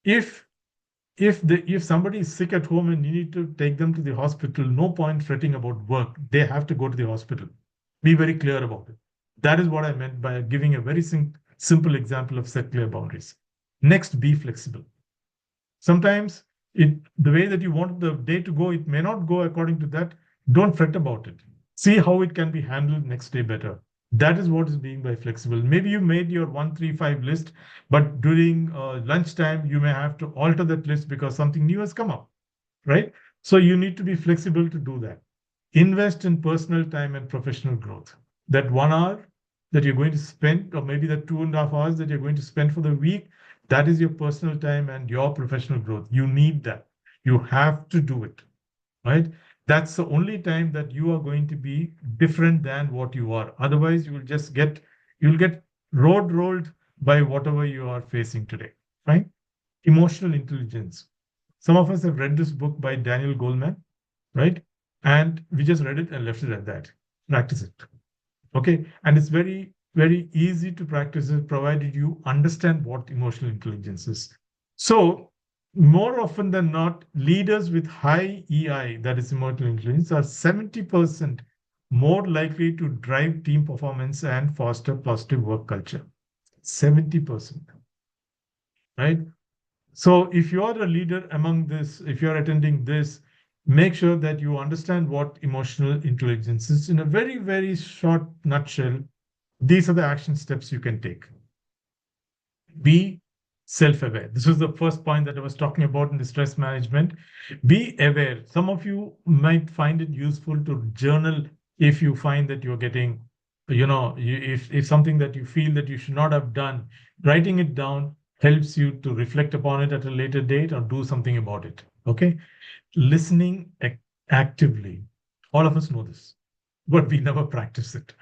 If somebody is sick at home and you need to take them to the hospital, no point fretting about work. They have to go to the hospital. Be very clear about it. That is what I meant by giving a very simple example of set clear boundaries. Next, be flexible. Sometimes the way that you want the day to go, it may not go according to that. Don't fret about it. See how it can be handled next day better. That is what is being by flexible. Maybe you made your 135 list, but during lunchtime, you may have to alter that list because something new has come up, right? So you need to be flexible to do that. Invest in personal time and professional growth. That 1 hour that you're going to spend, or maybe that 2.5 hours that you're going to spend for the week, that is your personal time and your professional growth. You need that. You have to do it, right? That's the only time that you are going to be different than what you are. Otherwise, you'll get rolled by whatever you are facing today, right? Emotional intelligence. Some of us have read this book by Daniel Goleman, right? And we just read it and left it at that. Practice it. Okay. And it's very, very easy to practice it provided you understand what emotional intelligence is. So, more often than not, leaders with high EI, that is emotional intelligence, are 70% more likely to drive team performance and foster positive work culture. 70%, right? So if you are a leader among this, if you're attending this, make sure that you understand what emotional intelligence is in a very, very short nutshell. These are the action steps you can take. Be self-aware. This was the first point that I was talking about in the stress management. Be aware. Some of you might find it useful to journal if you find that you're getting, if something that you feel that you should not have done, writing it down helps you to reflect upon it at a later date or do something about it. Okay. Listening actively. All of us know this, but we never practice it,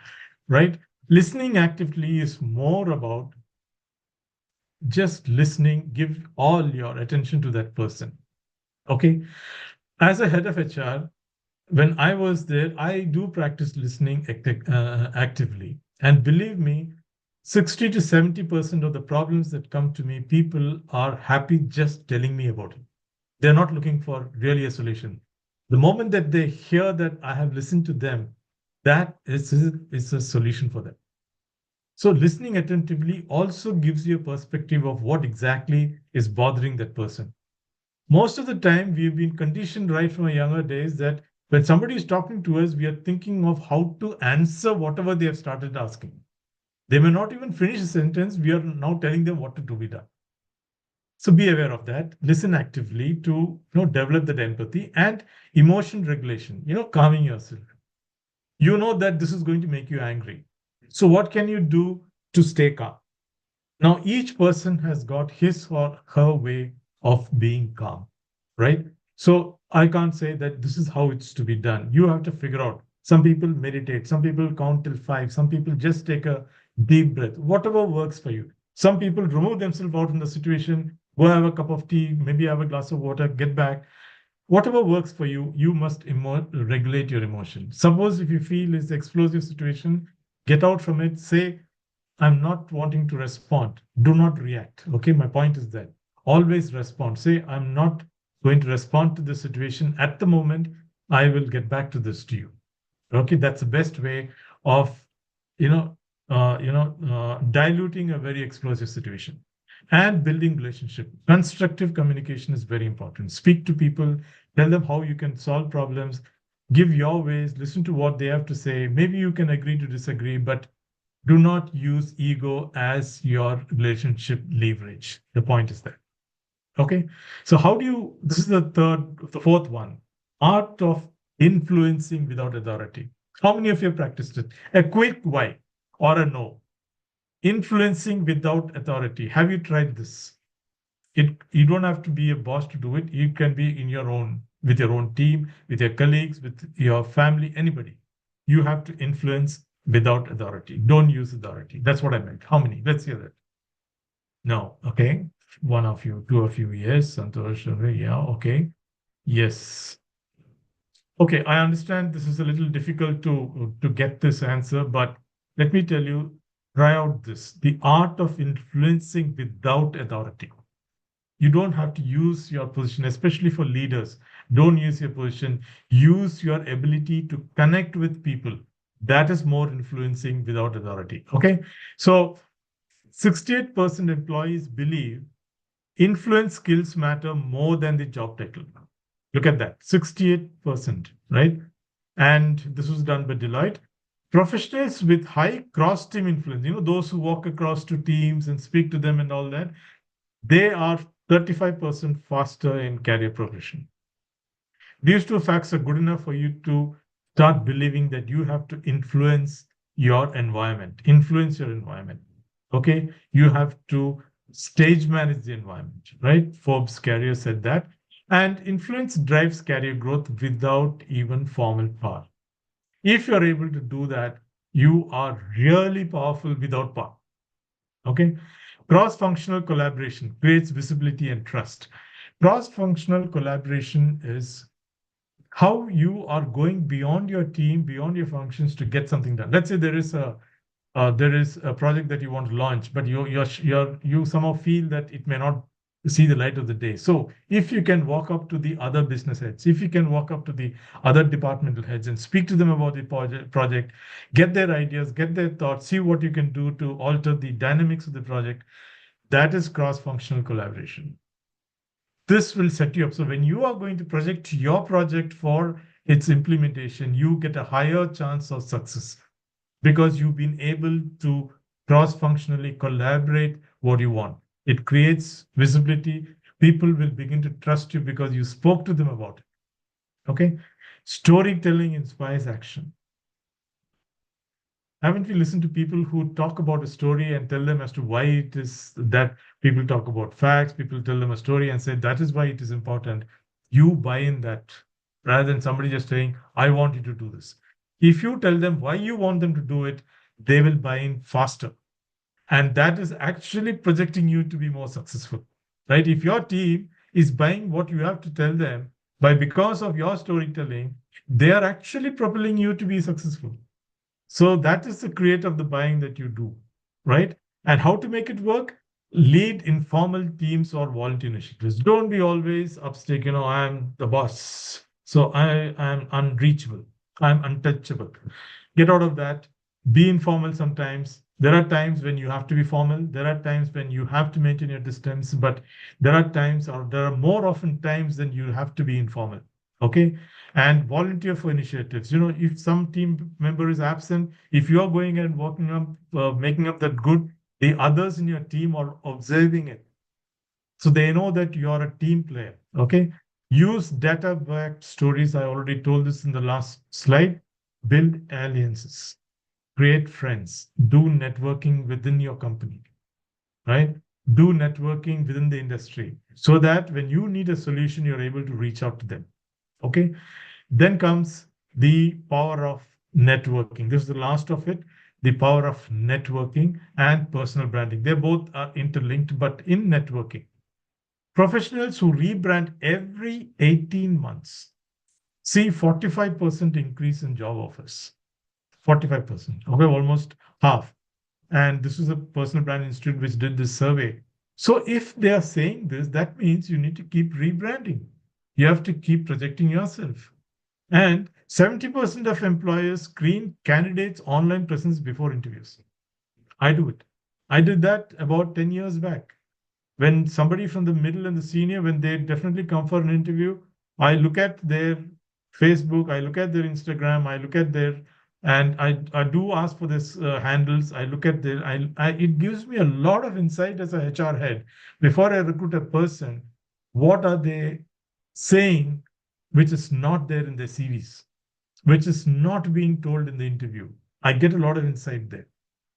right? Listening actively is more about just listening, give all your attention to that person. Okay. As a head of HR, when I was there, I do practice listening actively. And believe me, 60 to 70% of the problems that come to me, people are happy just telling me about it. They're not looking for really a solution. The moment that they hear that I have listened to them, that is a solution for them. So listening attentively also gives you a perspective of what exactly is bothering that person. Most of the time, we've been conditioned right from our younger days that when somebody is talking to us, we are thinking of how to answer whatever they have started asking. They may not even finish a sentence. We are now telling them what to be done. So be aware of that. Listen actively to develop that empathy and emotion regulation. Calming yourself. You know that this is going to make you angry. So what can you do to stay calm? Now, each person has got his or her way of being calm, right? So I can't say that this is how it's to be done. You have to figure out. Some people meditate, some people count till 5, some people just take a deep breath, whatever works for you. Some people remove themselves out in the situation, go have a cup of tea, maybe have a glass of water, get back. Whatever works for you, you must regulate your emotion. Suppose if you feel it's an explosive situation, get out from it, say, I'm not wanting to respond. Do not react. Okay, my point is that always respond. Say, I'm not going to respond to the situation at the moment. I will get back to this to you. Okay, that's the best way of, diluting a very explosive situation and building relationship. Constructive communication is very important. Speak to people, tell them how you can solve problems, give your ways, listen to what they have to say. Maybe you can agree to disagree, but do not use ego as your relationship leverage. The point is that. Okay. So this is the fourth one, art of influencing without authority. How many of you have practiced it? A quick why or a no. Influencing without authority. Have you tried this? You don't have to be a boss to do it. You can be with your own team, with your colleagues, with your family, anybody. You have to influence without authority. Don't use authority. That's what I meant. How many? Let's hear that. No. Okay. One of you, two of you, yes. Santosh, yeah, okay. Yes. Okay, I understand this is a little difficult to get this answer, but let me tell you, try out this. The art of influencing without authority. You don't have to use your position, especially for leaders. Don't use your position. Use your ability to connect with people. That is more influencing without authority. Okay. So 68% employees believe influence skills matter more than the job title. Look at that, 68%, right? And this was done by Deloitte. Professionals with high cross-team influence, those who walk across to teams and speak to them and all that, they are 35% faster in career progression. These two facts are good enough for you to start believing that you have to influence your environment. Okay. You have to stage manage the environment, right? Forbes Career said that. And influence drives career growth without even formal power. If you're able to do that, you are really powerful without power. Okay. Cross-functional collaboration creates visibility and trust. Cross-functional collaboration is how you are going beyond your team, beyond your functions to get something done. Let's say there is a project that you want to launch, but you somehow feel that it may not see the light of the day. So if you can walk up to the other business heads, if you can walk up to the other departmental heads and speak to them about the project, get their ideas, get their thoughts, see what you can do to alter the dynamics of the project, that is cross-functional collaboration. This will set you up. So when you are going to project your project for its implementation, you get a higher chance of success because you've been able to cross-functionally collaborate what you want. It creates visibility. People will begin to trust you because you spoke to them about it. Okay. Storytelling inspires action. Haven't you listened to people who talk about a story and tell them as to why it is that people talk about facts, people tell them a story and say that is why it is important. You buy in that rather than somebody just saying, I want you to do this. If you tell them why you want them to do it, they will buy in faster. And that is actually projecting you to be more successful, right? If your team is buying what you have to tell them because of your storytelling, they are actually propelling you to be successful. So that is the create of the buying that you do, right? And how to make it work? Lead informal teams or volunteer initiatives. Don't be always upstick, I'm the boss. So I am unreachable. I'm untouchable. Get out of that. Be informal sometimes. There are times when you have to be formal. There are times when you have to maintain your distance, but there are more often times than you have to be informal. Okay. And volunteer for initiatives. If some team member is absent, if you are going and working up, making up that good, the others in your team are observing it. So they know that you are a team player. Okay. Use data backed stories. I already told this in the last slide. Build alliances, create friends, do networking within your company, right? Do networking within the industry so that when you need a solution, you're able to reach out to them. Okay. Then comes the power of networking. This is the last of it. The power of networking and personal branding. They both are interlinked, but in networking, professionals who rebrand every 18 months see 45% increase in job offers. 45%. Okay, almost half. And this is a personal brand institute which did this survey. So if they are saying this, that means you need to keep rebranding. You have to keep projecting yourself. And 70% of employers screen candidates' online presence before interviews. I do it. I did that about 10 years back. When somebody from the middle and the senior, when they definitely come for an interview, I look at their Facebook, I look at their Instagram, I look at their, and I do ask for this handles. I look at their, it gives me a lot of insight as a HR head. Before I recruit a person, what are they saying which is not there in their CVs, which is not being told in the interview? I get a lot of insight there.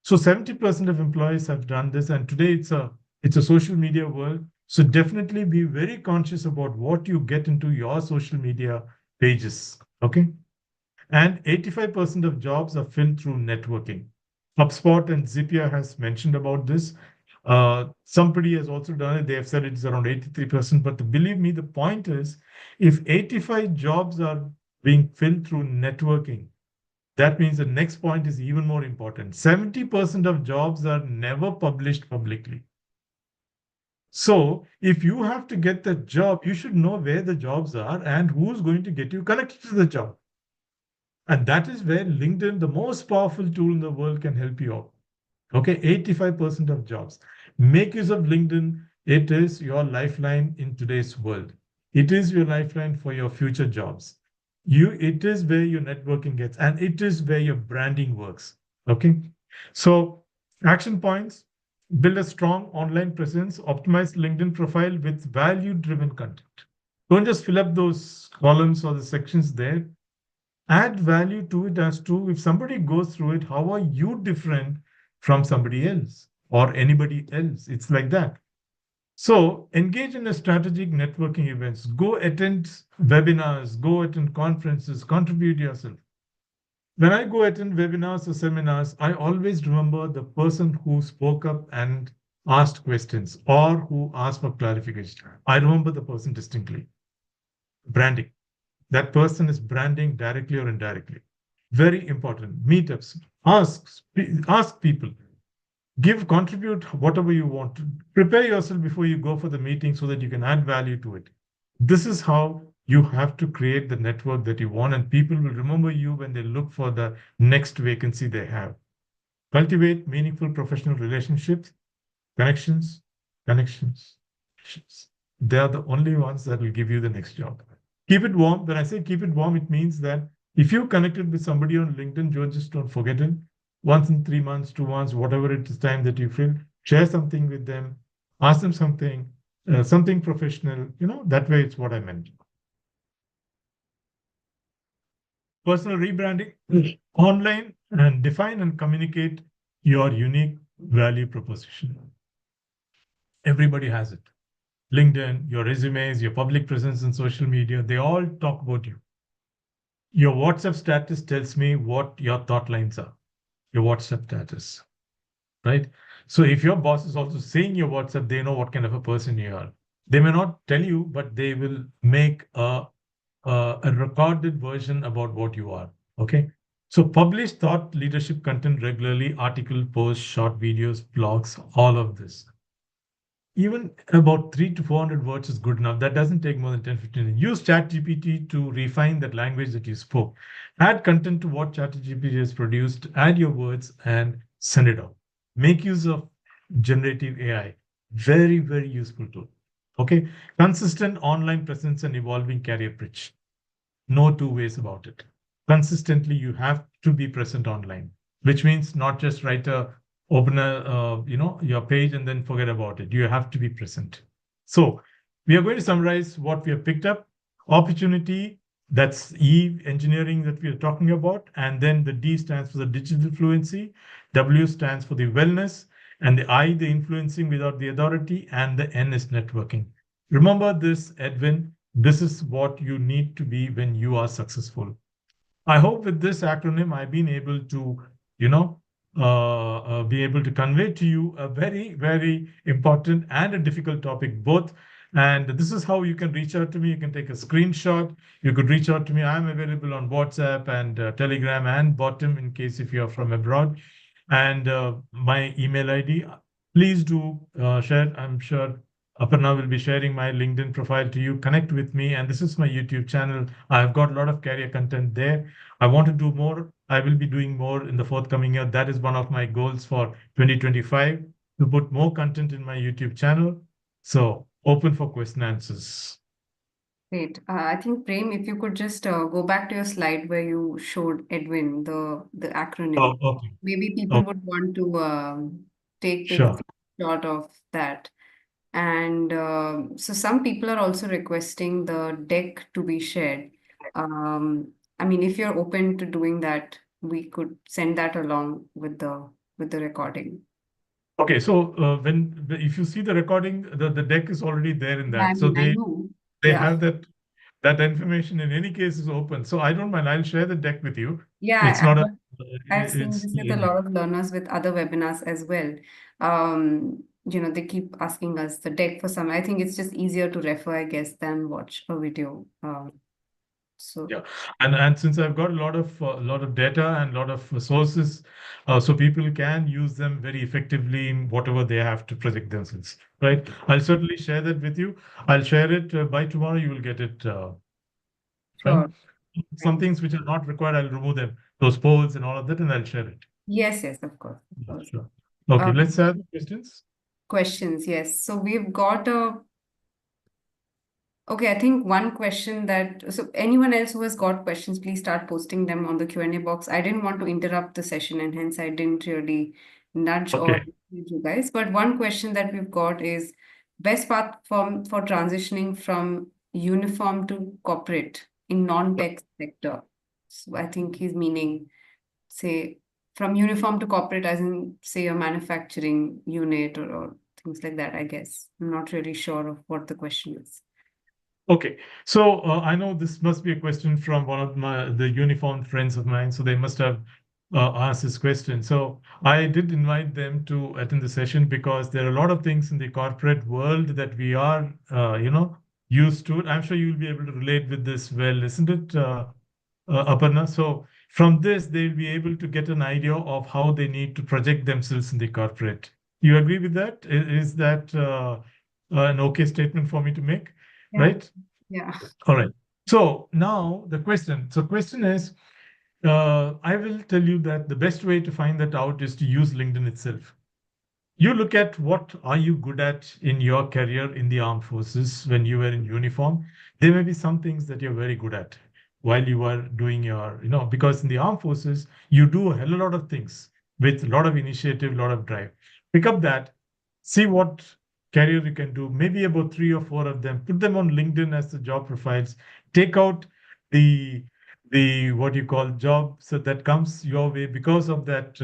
So 70% of employees have done this, and today it's a social media world. So definitely be very conscious about what you get into your social media pages. Okay. And 85% of jobs are filled through networking. HubSpot and Zapier has mentioned about this. Somebody has also done it. They have said it's around 83%. But believe me, the point is, if 85 jobs are being filled through networking, that means the next point is even more important. 70% of jobs are never published publicly. So if you have to get the job, you should know where the jobs are and who's going to get you connected to the job. And that is where LinkedIn, the most powerful tool in the world, can help you out. Okay, 85% of jobs. Make use of LinkedIn. It is your lifeline in today's world. It is your lifeline for your future jobs. It is where your networking gets, and it is where your branding works. Okay. So, action points: build a strong online presence, optimize LinkedIn profile with value-driven content. Don't just fill up those columns or the sections there. Add value to it as to if somebody goes through it, how are you different from somebody else or anybody else? It's like that. So engage in a strategic networking events, go attend webinars, go attend conferences, contribute yourself. When I go attend webinars or seminars, I always remember the person who spoke up and asked questions or who asked for clarification. I remember the person distinctly. Branding. That person is branding directly or indirectly. Very important. Meetups. Ask people. Give, contribute whatever you want. Prepare yourself before you go for the meeting so that you can add value to it. This is how you have to create the network that you want, and people will remember you when they look for the next vacancy they have. Cultivate meaningful professional relationships, connections, connections, connections. They are the only ones that will give you the next job. Keep it warm. When I say keep it warm, it means that if you connected with somebody on LinkedIn, just don't forget it. Once in 3 months, 2 months, whatever it is time that you feel, share something with them, ask them something, something professional. That way it's what I meant. Personal rebranding, online, and define and communicate your unique value proposition. Everybody has it. LinkedIn, your resumes, your public presence in social media, they all talk about you. Your WhatsApp status tells me what your thought lines are, your WhatsApp status, right? So if your boss is also seeing your WhatsApp, they know what kind of a person you are. They may not tell you, but they will make a recorded version about what you are. Okay. So publish thought leadership content regularly, article, posts, short videos, blogs, all of this. Even about 300 to 400 words is good enough. That doesn't take more than 10, 15 minutes. Use ChatGPT to refine that language that you spoke. Add content to what ChatGPT has produced, add your words, and send it out. Make use of generative AI. Very, very useful tool. Okay. Consistent online presence and evolving career pitch. No two ways about it. Consistently, you have to be present online, which means not just open your page and then forget about it. You have to be present. So we are going to summarize what we have picked up. Opportunity, that's E, engineering, that we are talking about. And then the D stands for the digital fluency. W stands for the wellness. And the I, the influencing without the authority. And the N is networking. Remember this, Edwin. This is what you need to be when you are successful. I hope with this acronym, I've been able to, be able to convey to you a very, very important and a difficult topic, both. And this is how you can reach out to me. You can take a screenshot. You could reach out to me. I'm available on WhatsApp and Telegram and Bottom in case if you're from abroad. And my email ID, please do share. I'm sure Aparna will be sharing my LinkedIn profile to you. Connect with me. And this is my YouTube channel. I've got a lot of career content there. I want to do more. I will be doing more in the forthcoming year. That is one of my goals for 2025, to put more content in my YouTube channel. So open for question answers. Great. I think Prem, if you could just go back to your slide where you showed Edwin, the Oh, acronym. okay. Maybe people Oh, would want to take sure. a shot of that. And so some people are also requesting the deck to be shared. I mean, if you're open to doing that, we could send that along with the recording. Okay, so if you see the recording, the deck is already there in Yeah, I that. So mean, I they know. they Yeah. have that information in any case is open. So I don't mind. I'll share the deck with you. It's Yeah, not a. I've seen It's this with a lot of learners with other webinars as well. They keep asking us the deck for some. I think it's just easier to refer, I guess, than watch a video. So Yeah, and since I've got a lot of data and a lot of sources, so people can use them very effectively in whatever they have to project themselves. Right? I'll certainly share that with you. I'll share it by tomorrow. You will get it, sure. Prem. some things which are not required, I'll remove them, those polls and all of that, and I'll share it. Yes, yes, of course. Sure. Okay, Um, let's have questions. Questions, yes. So we've got a Okay, I think one question so anyone else who has got questions, please start posting them on the Q&A box. I didn't want to interrupt the session and hence I didn't really nudge or Okay. lead you guys. But one question that we've got is best path for transitioning from uniform to corporate in non-tech sector. So I think he's meaning, say, from uniform to corporate as in, say, a manufacturing unit or things like that, I guess. I'm not really sure of what the question is. Okay, so I know this must be a question from one of the uniformed friends of mine, so they must have asked this question. So I did invite them to attend the session because there are a lot of things in the corporate world that we are, used to. I'm sure you'll be able to relate with this well, isn't it, Aparna? So from this, they'll be able to get an idea of how they need to project themselves in the corporate. You agree with that? Is that an okay statement for me to make? Yeah. Right? Yeah. All right. So now the question. So question is, I will tell you that the best way to find that out is to use LinkedIn itself. You look at what are you good at in your career in the armed forces when you were in uniform. There may be some things that you're very good at while you are doing your, because in the armed forces, you do a hell of a lot of things with a lot of initiative, a lot of drive. Pick up that, see what career you can do, maybe about 3 or 4 of them, put them on LinkedIn as the job profiles, take out the what you call job so that comes your way because of that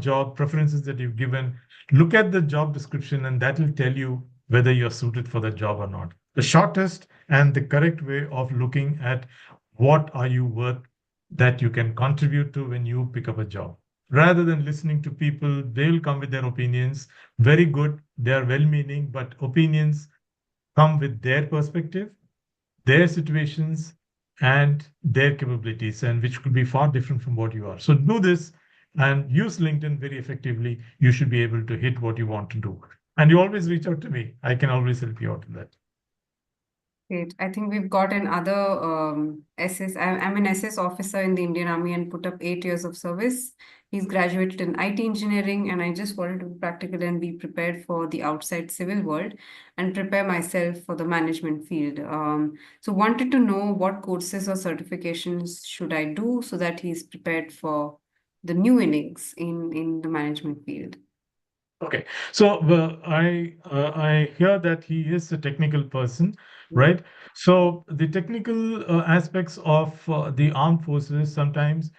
job preferences that you've given. Look at the job description, and that will tell you whether you're suited for the job or not. The shortest and the correct way of looking at what are you worth that you can contribute to when you pick up a job. Rather than listening to people, they will come with their opinions. Very good, they are well meaning, but opinions come with their perspective, their situations, and their capabilities, and which could be far different from what you are. So do this and use LinkedIn very effectively. You should be able to hit what you want to do. And you always reach out to me. I can always help you out with that. Great. I think we've got another SS. I'm an SS officer in the Indian Army and put up 8 years of service. He's graduated in IT engineering, and I just wanted to be practical and be prepared for the outside civil world and prepare myself for the management field. So wanted to know what courses or certifications should I do so that he's prepared for the new innings in the management field. Okay, so I hear that he is a technical person, right? So the technical aspects of the armed forces sometimes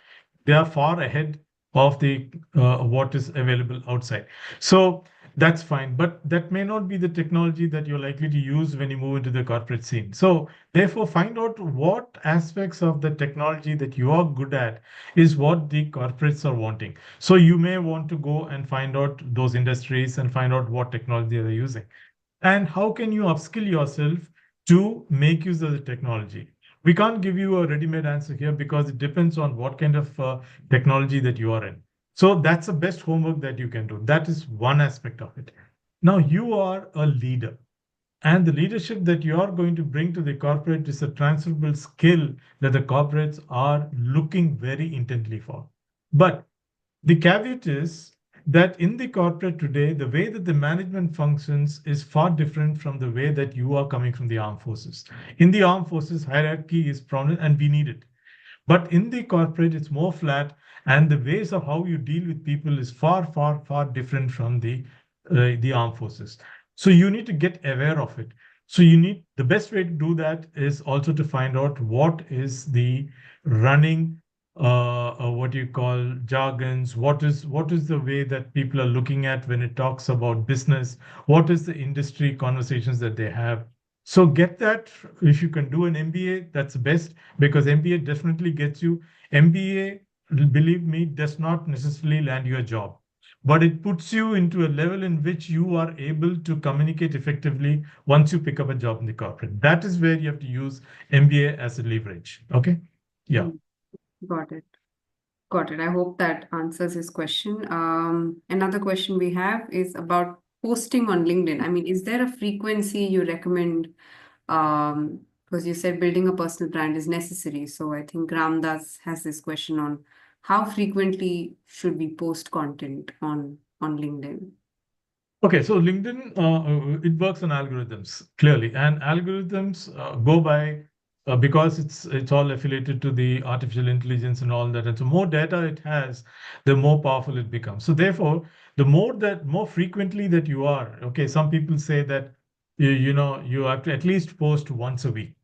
they are far ahead of the what is available outside. So that's fine, but that may not be the technology that you're likely to use when you move into the corporate scene. So therefore, find out what aspects of the technology that you are good at is what the corporates are wanting. So you may want to go and find out those industries and find out what technology they're using. And how can you upskill yourself to make use of the technology? We can't give you a ready-made answer here because it depends on what kind of technology that you are in. So that's the best homework that you can do. That is one aspect of it. Now you are a leader, and the leadership that you are going to bring to the corporate is a transferable skill that the corporates are looking very intently for. But the caveat is that in the corporate today, the way that the management functions is far different from the way that you are coming from the armed forces. In the armed forces, hierarchy is prominent and we need it. But in the corporate, it's more flat, and the ways of how you deal with people is far, far, far different from the armed forces. So you need to get aware of it. So you need the best way to do that is also to find out what is the running what you call jargons, what is the way that people are looking at when it talks about business, what is the industry conversations that they have. So get that. If you can do an MBA, that's best, because MBA definitely gets you. MBA, believe me, does not necessarily land you a job, but it puts you into a level in which you are able to communicate effectively once you pick up a job in the corporate. That is where you have to use MBA as a leverage. Okay. Yeah. Got it. Got it. I hope that answers his question. Another question we have is about posting on LinkedIn. I mean, is there a frequency you recommend Because you said building a personal brand is necessary. So I think Ramdas has this question on how frequently should we post content on LinkedIn? Okay, so LinkedIn, it works on algorithms clearly, and algorithms go by because it's all affiliated to the artificial intelligence and all that, and so more data it has, the more powerful it becomes. So therefore, more frequently that you are, okay, some people say that you have to at least post once a week.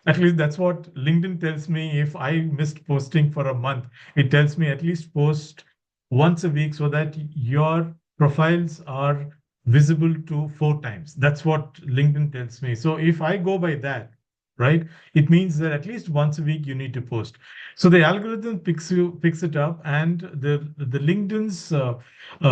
At least that's what LinkedIn tells me. If I missed posting for a month, it tells me at least post once a week so that your profiles are visible to 4 times. That's what LinkedIn tells me. So if I go by that, right, it means that at least once a week you need to post. So the algorithm picks it up, and the LinkedIn's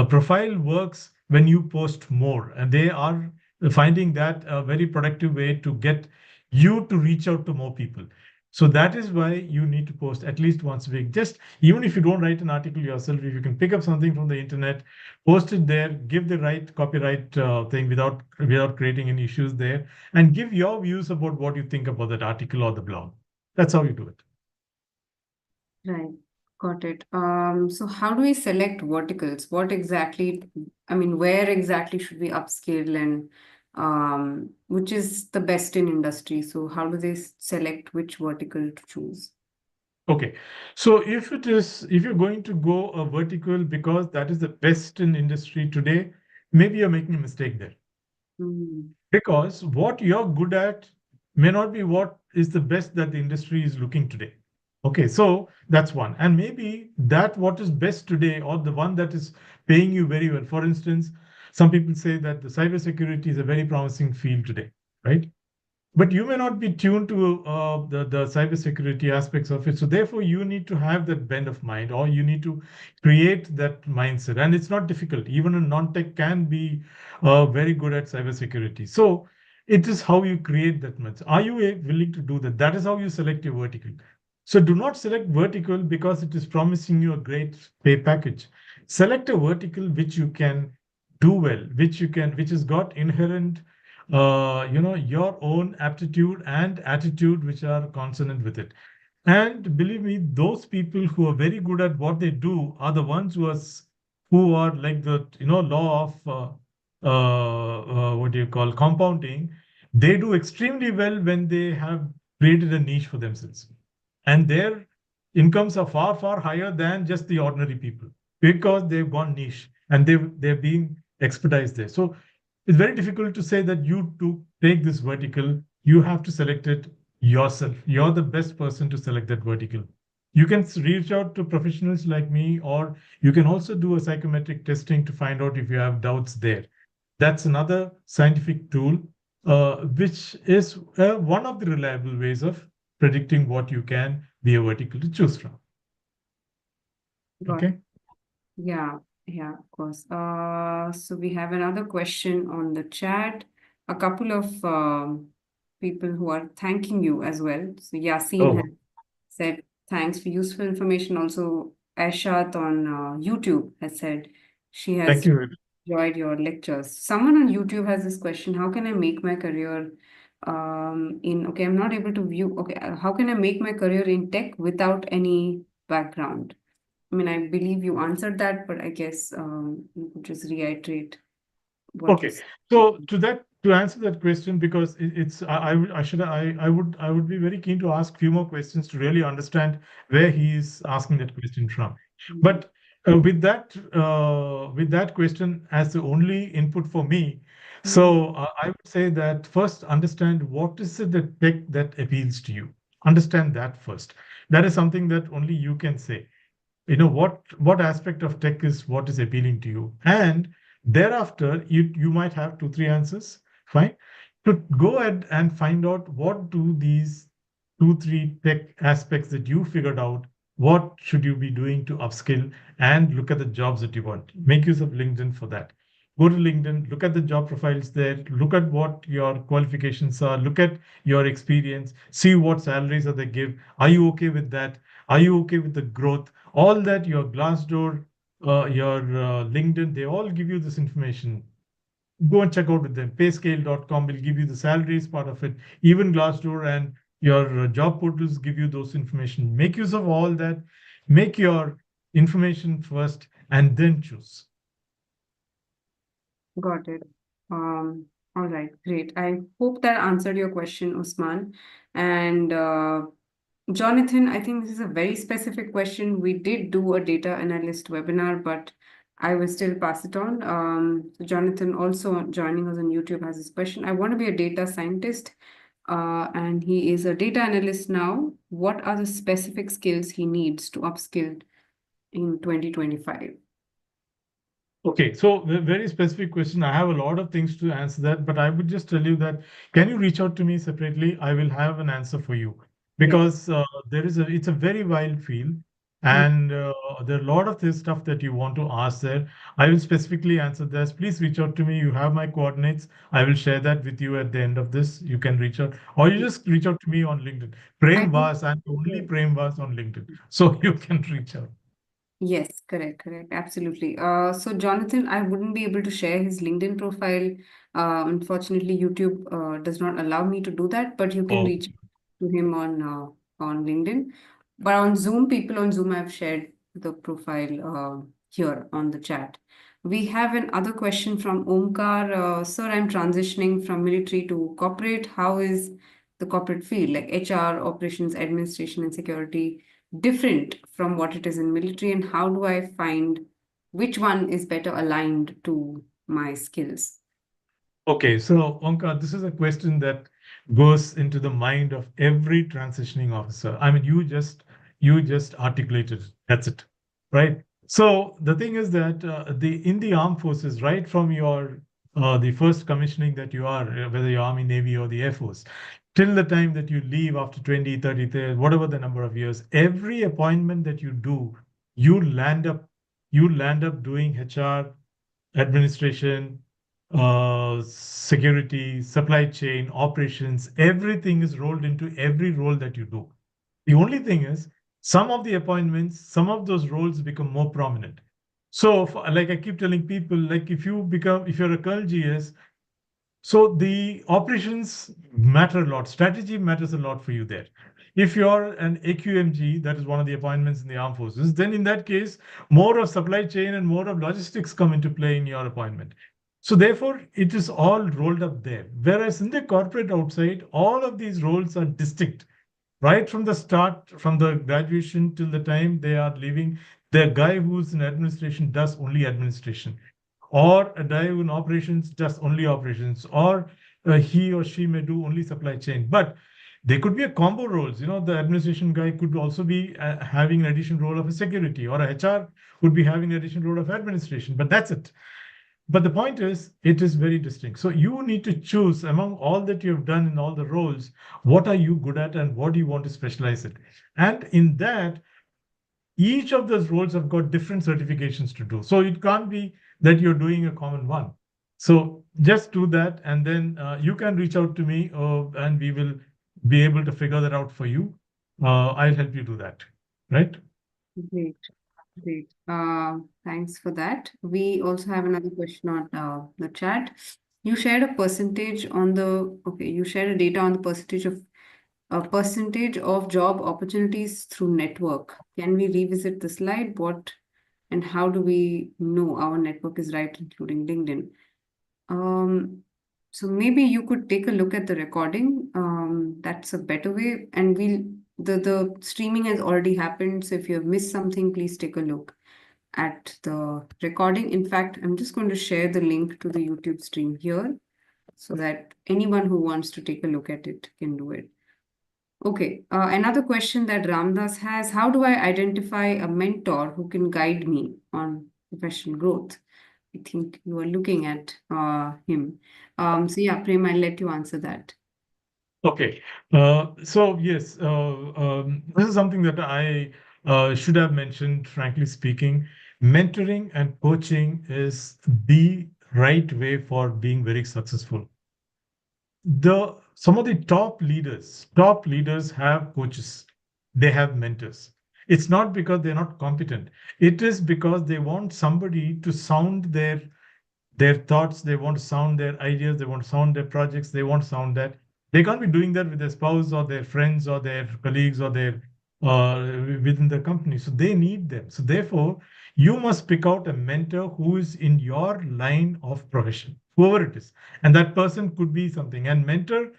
profile works when you post more, and they are finding that a very productive way to get you to reach out to more people. So that is why you need to post at least once a week. Just even if you don't write an article yourself, if you can pick up something from the internet, post it there, give the right copyright thing without creating any issues there, and give your views about what you think about that article or the blog. That's how you do it. Right. Got it. So how do we select verticals? What exactly, I mean, where exactly should we upskill and which is the best in industry? So how do they select which vertical to choose? Okay. So if you're going to go a vertical because that is the best in industry today, maybe you're making a mistake there. Mm, Because what you're good at may not be what is the best that the industry is looking today. Okay, so that's one. And maybe that what is best today or the one that is paying you very well. For instance, some people say that the cybersecurity is a very promising field today, right? But you may not be tuned to the cybersecurity aspects of it. So therefore, you need to have that bend of mind, or you need to create that mindset. And it's not difficult. Even a non-tech can be very good at cybersecurity. So it is how you create that mindset. Are you willing to do that? That is how you select your vertical. So do not select vertical because it is promising you a great pay package. Select a vertical which you can do well, which has got inherent your own aptitude and attitude which are consonant with it. And believe me, those people who are very good at what they do are the ones who are like the law of what do you call compounding. They do extremely well when they have created a niche for themselves, and their incomes are far far higher than just the ordinary people because they've gone niche and they've been expertise there. So it's very difficult to say that you to take this vertical, you have to select it yourself. You're the best person to select that vertical. You can reach out to professionals like me, or you can also do a psychometric testing to find out if you have doubts there. That's another scientific tool, which is one of the reliable ways of predicting what you can be a vertical to choose from. got Okay. Yeah, yeah, of course. So we have another question on the chat. A couple of people who are thanking you as well. So Yasin has Oh, said thanks for useful information. Also, Aishat on YouTube has said she thank has you. enjoyed your lectures. Someone on YouTube has this question: how can I make my career okay, I'm not able to view. Okay, how can I make my career in tech without any background? I mean, I believe you answered that, but I guess you could just reiterate what you Okay, said. so to answer that question, because it's I should I would be very keen to ask few more questions to really understand where he is asking that question from. Mm, But with that question as the only input for me, mm, so I would say that first understand what is it that tech that appeals to you. Understand that first. That is something that only you can say. What aspect of tech is what is appealing to you, and thereafter you might have 2 3 answers. Fine, to go ahead and find out what do these 2 3 tech aspects that you figured out, what should you be doing to upskill, and look at the jobs that you want. Make use of LinkedIn for that. Go to LinkedIn, look at the job profiles there, look at what your qualifications are, look at your experience, see what salaries that they give. Are you okay with that? Are you okay with the growth? All that, your Glassdoor, your LinkedIn, they all give you this information. Go and check out with them. Payscale.com will give you the salaries part of it. Even Glassdoor and Your job portals give you those information. Make use of all that. Make your information first and then choose. Got it. All right, great. I hope that answered your question, Usman. And Jonathan, I think this is a very specific question. We did do a data analyst webinar, but I will still pass it on. So Jonathan, also joining us on YouTube, has this question. I want to be a data scientist, and he is a data analyst now. What are the specific skills he needs to upskill in 2025? Okay, so a very specific question. I have a lot of things to answer that, but I would just tell you that can you reach out to me separately? I will have an answer for you Yes. because it's a very wild field, Mm. and there are a lot of this stuff that you want to ask there. I will specifically answer this. Please reach out to me. You have my coordinates. I will share that with you at the end of this. You can reach out, or you just reach out to me on LinkedIn. I Prem think Vas and only yes. Prem Vas on LinkedIn, so you can reach out. Yes, correct, correct, absolutely. So Jonathan, I wouldn't be able to share his LinkedIn profile. Unfortunately, YouTube does not allow me to do that, but you can Oh, reach to him on LinkedIn. But on Zoom, people on Zoom have shared the profile here on the chat. We have another question from Omkar. Sir, I'm transitioning from military to corporate. How is the corporate field, like HR, operations, administration, and security, different from what it is in military, and how do I find which one is better aligned to my skills? okay, so Omkar, this is a question that goes into the mind of every transitioning officer. I mean, you just articulated it. That's it, right? So the thing is that the in the armed forces, right from your the first commissioning that you are, whether you're Army, Navy, or the Air Force, till the time that you leave after 20, 30, 30, whatever the number of years, every appointment that you do, you land up you land up doing HR, administration, security, supply chain, operations, everything is rolled into every role that you do. The only thing is, some of the appointments, some of those roles become more prominent. So, like I keep telling people, like if you're a Colonel GS, so the operations matter a lot. Strategy matters a lot for you there. If you're an AQMG, that is one of the appointments in the armed forces, then in that case, more of supply chain and more of logistics come into play in your appointment. So therefore, it is all rolled up there. Whereas in the corporate outside, all of these roles are distinct. Right from the start, from the graduation till the time they are leaving, the guy who's in administration does only administration, or a guy in operations does only operations, or he or she may do only supply chain. But there could be a combo roles. The administration guy could also be having an additional role of a security, or a HR would be having an additional role of administration. But that's it. But the point is, it is very distinct. So you need to choose among all that you have done in all the roles, what are you good at and what do you want to specialize in? And in that, each of those roles have got different certifications to do. So it can't be that you're doing a common one. So just do that, and then you can reach out to me, and we will be able to figure that out for you. I'll help you do that. Right? Great, great. Thanks for that. We also have another question on the chat. You shared a percentage on the, okay, you shared a data on the percentage of job opportunities through network. Can we revisit the slide? What and how do we know our network is right, including LinkedIn? So maybe you could take a look at the recording. That's a better way. And the streaming has already happened. So if you have missed something, please take a look at the recording. In fact, I'm just going to share the link to the YouTube stream here so that anyone who wants to take a look at it can do it. Okay, another question that Ramdas has, how do I identify a mentor who can guide me on professional growth? I think you are looking at him. So yeah, Prem, I'll let you answer that. Okay. So yes, this is something that I should have mentioned, frankly speaking. Mentoring and coaching is the right way for being very successful. Some of the top leaders have coaches. They have mentors. It's not because they're not competent. It is because they want somebody to sound their thoughts, they want to sound their ideas, they want to sound their projects, they want to sound that. They can't be doing that with their spouse or their friends or their colleagues or their within the company. So they need them. So therefore, you must pick out a mentor who is in your line of profession, whoever it is, and that person could be something. And mentor,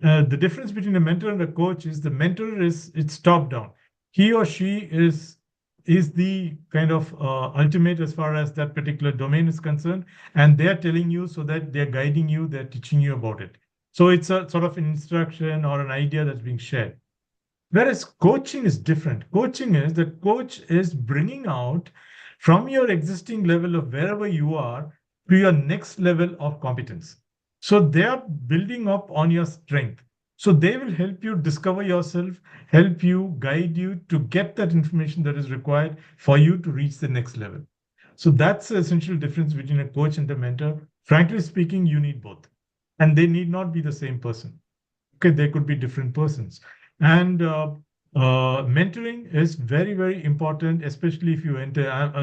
the difference between a mentor and a coach is the mentor is it's top down. He or she is the kind of ultimate as far as that particular domain is concerned, and they are telling you so that they're guiding you, they're teaching you about it. So it's a sort of an instruction or an idea that's being shared. Whereas coaching is different. Coaching is the coach is bringing out from your existing level of wherever you are to your next level of competence. So they are building up on your strength. So they will help you discover yourself, help you, guide you to get that information that is required for you to reach the next level. So that's the essential difference between a coach and a mentor. Frankly speaking, you need both, and they need not be the same person. Okay, they could be different persons. And mentoring is very, very important, especially if you enter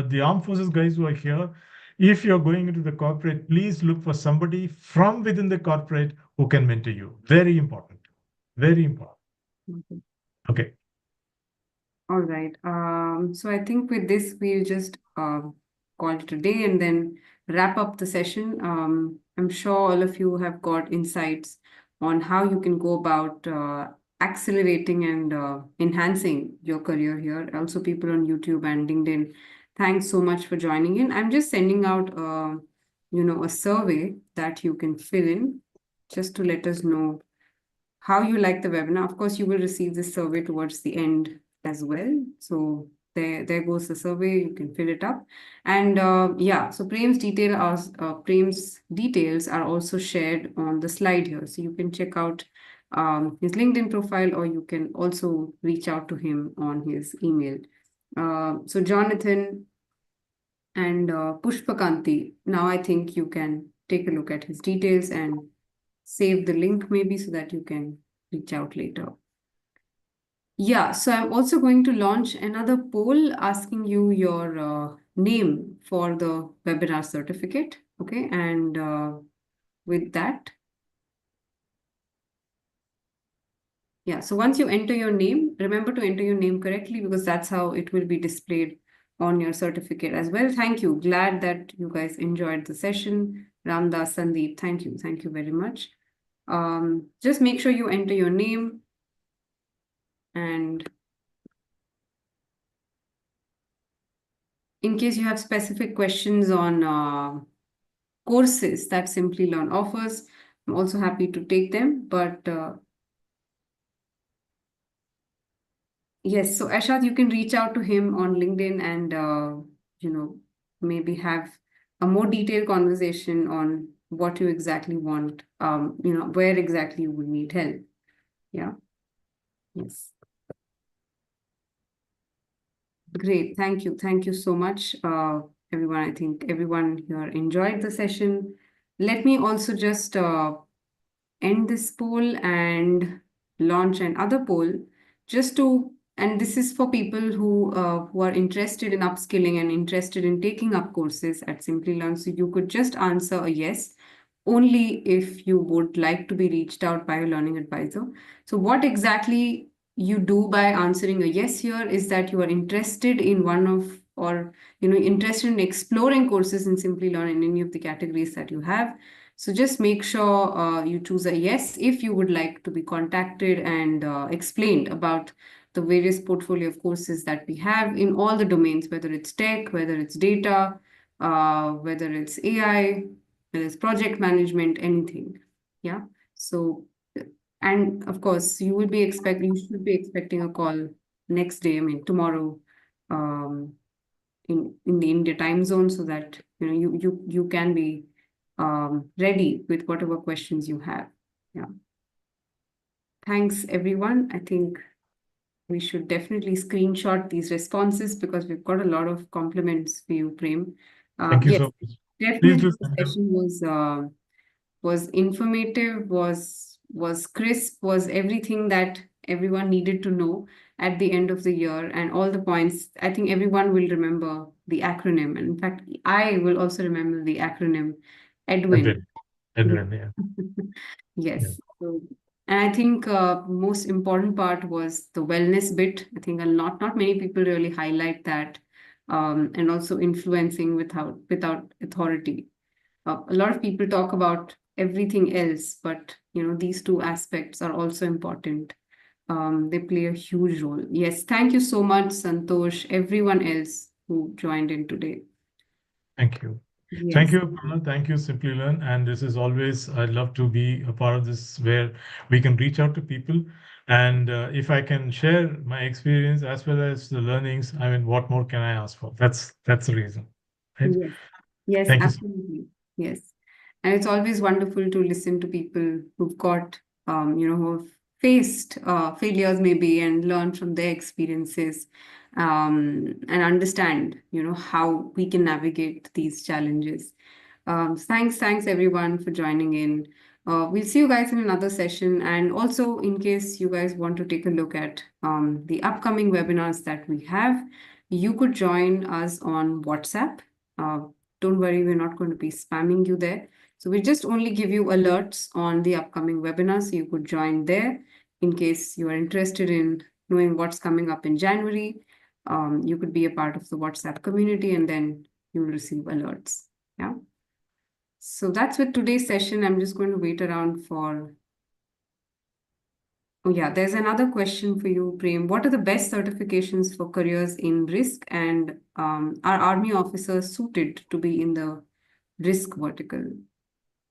the armed forces guys who are here. If you're going into the corporate, please look for somebody from within the corporate who can mentor you. Very important. Very important. Okay. Okay. All right. So I think with this, we'll just call it a day and then wrap up the session. I'm sure all of you have got insights on how you can go about accelerating and enhancing your career here. Also, people on YouTube and LinkedIn, thanks so much for joining in. I'm just sending out, a survey that you can fill in just to let us know how you like the webinar. Of course, you will receive this survey towards the end as well. So there goes the survey. You can fill it up. And yeah, so Prem's details are also shared on the slide here. So you can check out his LinkedIn profile, or you can also reach out to him on his email. So Jonathan and Pushpakanti, now I think you can take a look at his details and save the link maybe so that you can reach out later. Yeah, so I'm also going to launch another poll asking you your name for the webinar certificate. Okay, and with that, yeah, so once you enter your name, remember to enter your name correctly because that's how it will be displayed on your certificate as well. Thank you. Glad that you guys enjoyed the session. Ramdas, Sandeep, thank you. Thank you very much. Just make sure you enter your name and in case you have specific questions on courses that Simplylearn offers, I'm also happy to take them. But yes, so Ashad, you can reach out to him on LinkedIn and maybe have a more detailed conversation on what you exactly want, where exactly you will need help. Yeah. Yes. Great. Thank you. Thank you so much, everyone. I think everyone here enjoyed the session. Let me also just end this poll and launch another poll just to, and this is for people who are interested in upskilling and interested in taking up courses at Simplylearn. So you could just answer a yes only if you would like to be reached out by a learning advisor. So what exactly you do by answering a yes here is that you are interested in one of or interested in exploring courses in Simplylearn in any of the categories that you have. So just make sure you choose a yes if you would like to be contacted and explained about the various portfolio of courses that we have in all the domains, whether it's tech, whether it's data, whether it's AI, whether it's project management, anything. Yeah. So, and of course, you should be expecting a call next day, I mean, tomorrow, in the India time zone so that, you can be ready with whatever questions you have. Yeah. Thanks, everyone. I think we should definitely screenshot these responses because we've got a lot of compliments for you, Prem. Thank you Yes, so much. Please definitely do the send them. session was informative, was crisp, was everything that everyone needed to know at the end of the year and all the points. I think everyone will remember the acronym. And in fact, I will also remember the acronym Edwin. Edwin. Edwin, yeah. Yeah. Yes. So And I think most important part was the wellness bit. I think not many people really highlight that, and also influencing without authority. A lot of people talk about everything else, but these two aspects are also important. They play a huge role. Yes, thank you so much, Santosh, everyone else who joined in today. Thank you. Thank Yes. you, Pranav. Thank you, Simplylearn. And this is always, I'd love to be a part of this where we can reach out to people. And if I can share my experience as well as the learnings, I mean, what more can I ask for? That's the reason, right? Yes. Yes, Thank you. absolutely. Yes. And it's always wonderful to listen to people who've got, who have faced failures maybe and learn from their experiences, and understand, how we can navigate these challenges. Thanks everyone for joining in. We'll see you guys in another session. And also, in case you guys want to take a look at the upcoming webinars that we have, you could join us on WhatsApp. Uh, don't worry, we're not going to be spamming you there. So we just only give you alerts on the upcoming webinar. So you could join there in case you are interested in knowing what's coming up in January. You could be a part of the WhatsApp community and then you'll receive alerts. Yeah. So that's with today's session. I'm just going to wait around for. Oh, yeah, there's another question for you, Prem. What are the best certifications for careers in risk, and are army officers suited to be in the risk vertical?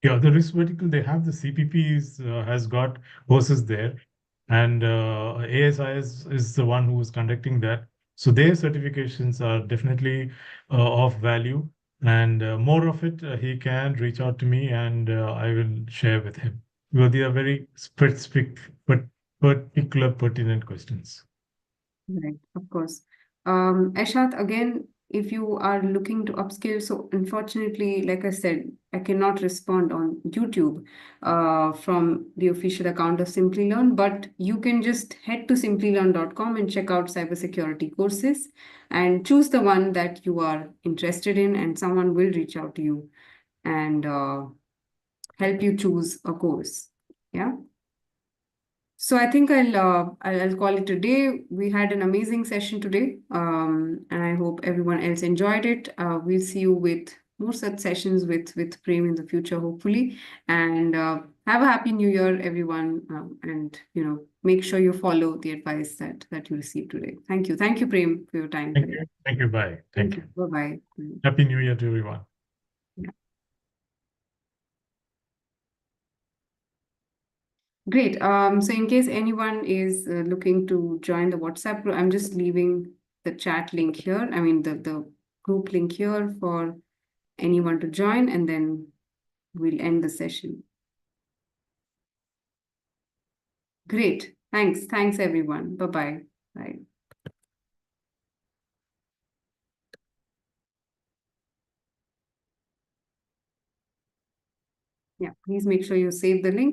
Yeah, the risk vertical, they have the CPP has got courses there, and ASIS is the one who is conducting that. So their certifications are definitely of value, and more of it, he can reach out to me, and I will share with him. Well, they are very specific, but particular, pertinent questions. Right, of course. Eshat, again, if you are looking to upskill, so unfortunately, like I said, I cannot respond on YouTube from the official account of Simplylearn, but you can just head to simplylearn.com and check out cybersecurity courses and choose the one that you are interested in, and someone will reach out to you and help you choose a course. Yeah. So I think I'll call it a day. We had an amazing session today, and I hope everyone else enjoyed it. We'll see you with more such sessions with Prem in the future, hopefully. And have a happy New Year, everyone. And make sure you follow the advice that you received today. Thank you, Prem, for your time Thank today. you. Thank you. Bye. Thank Thank you. you. Bye bye. Happy New Year to everyone. Great. So in case anyone is looking to join the WhatsApp group, I'm just leaving the chat link here. I mean, the group link here for anyone to join, and then we'll end the session. Great. Thanks everyone. Bye-bye. Bye. Yeah, please make sure you save the link.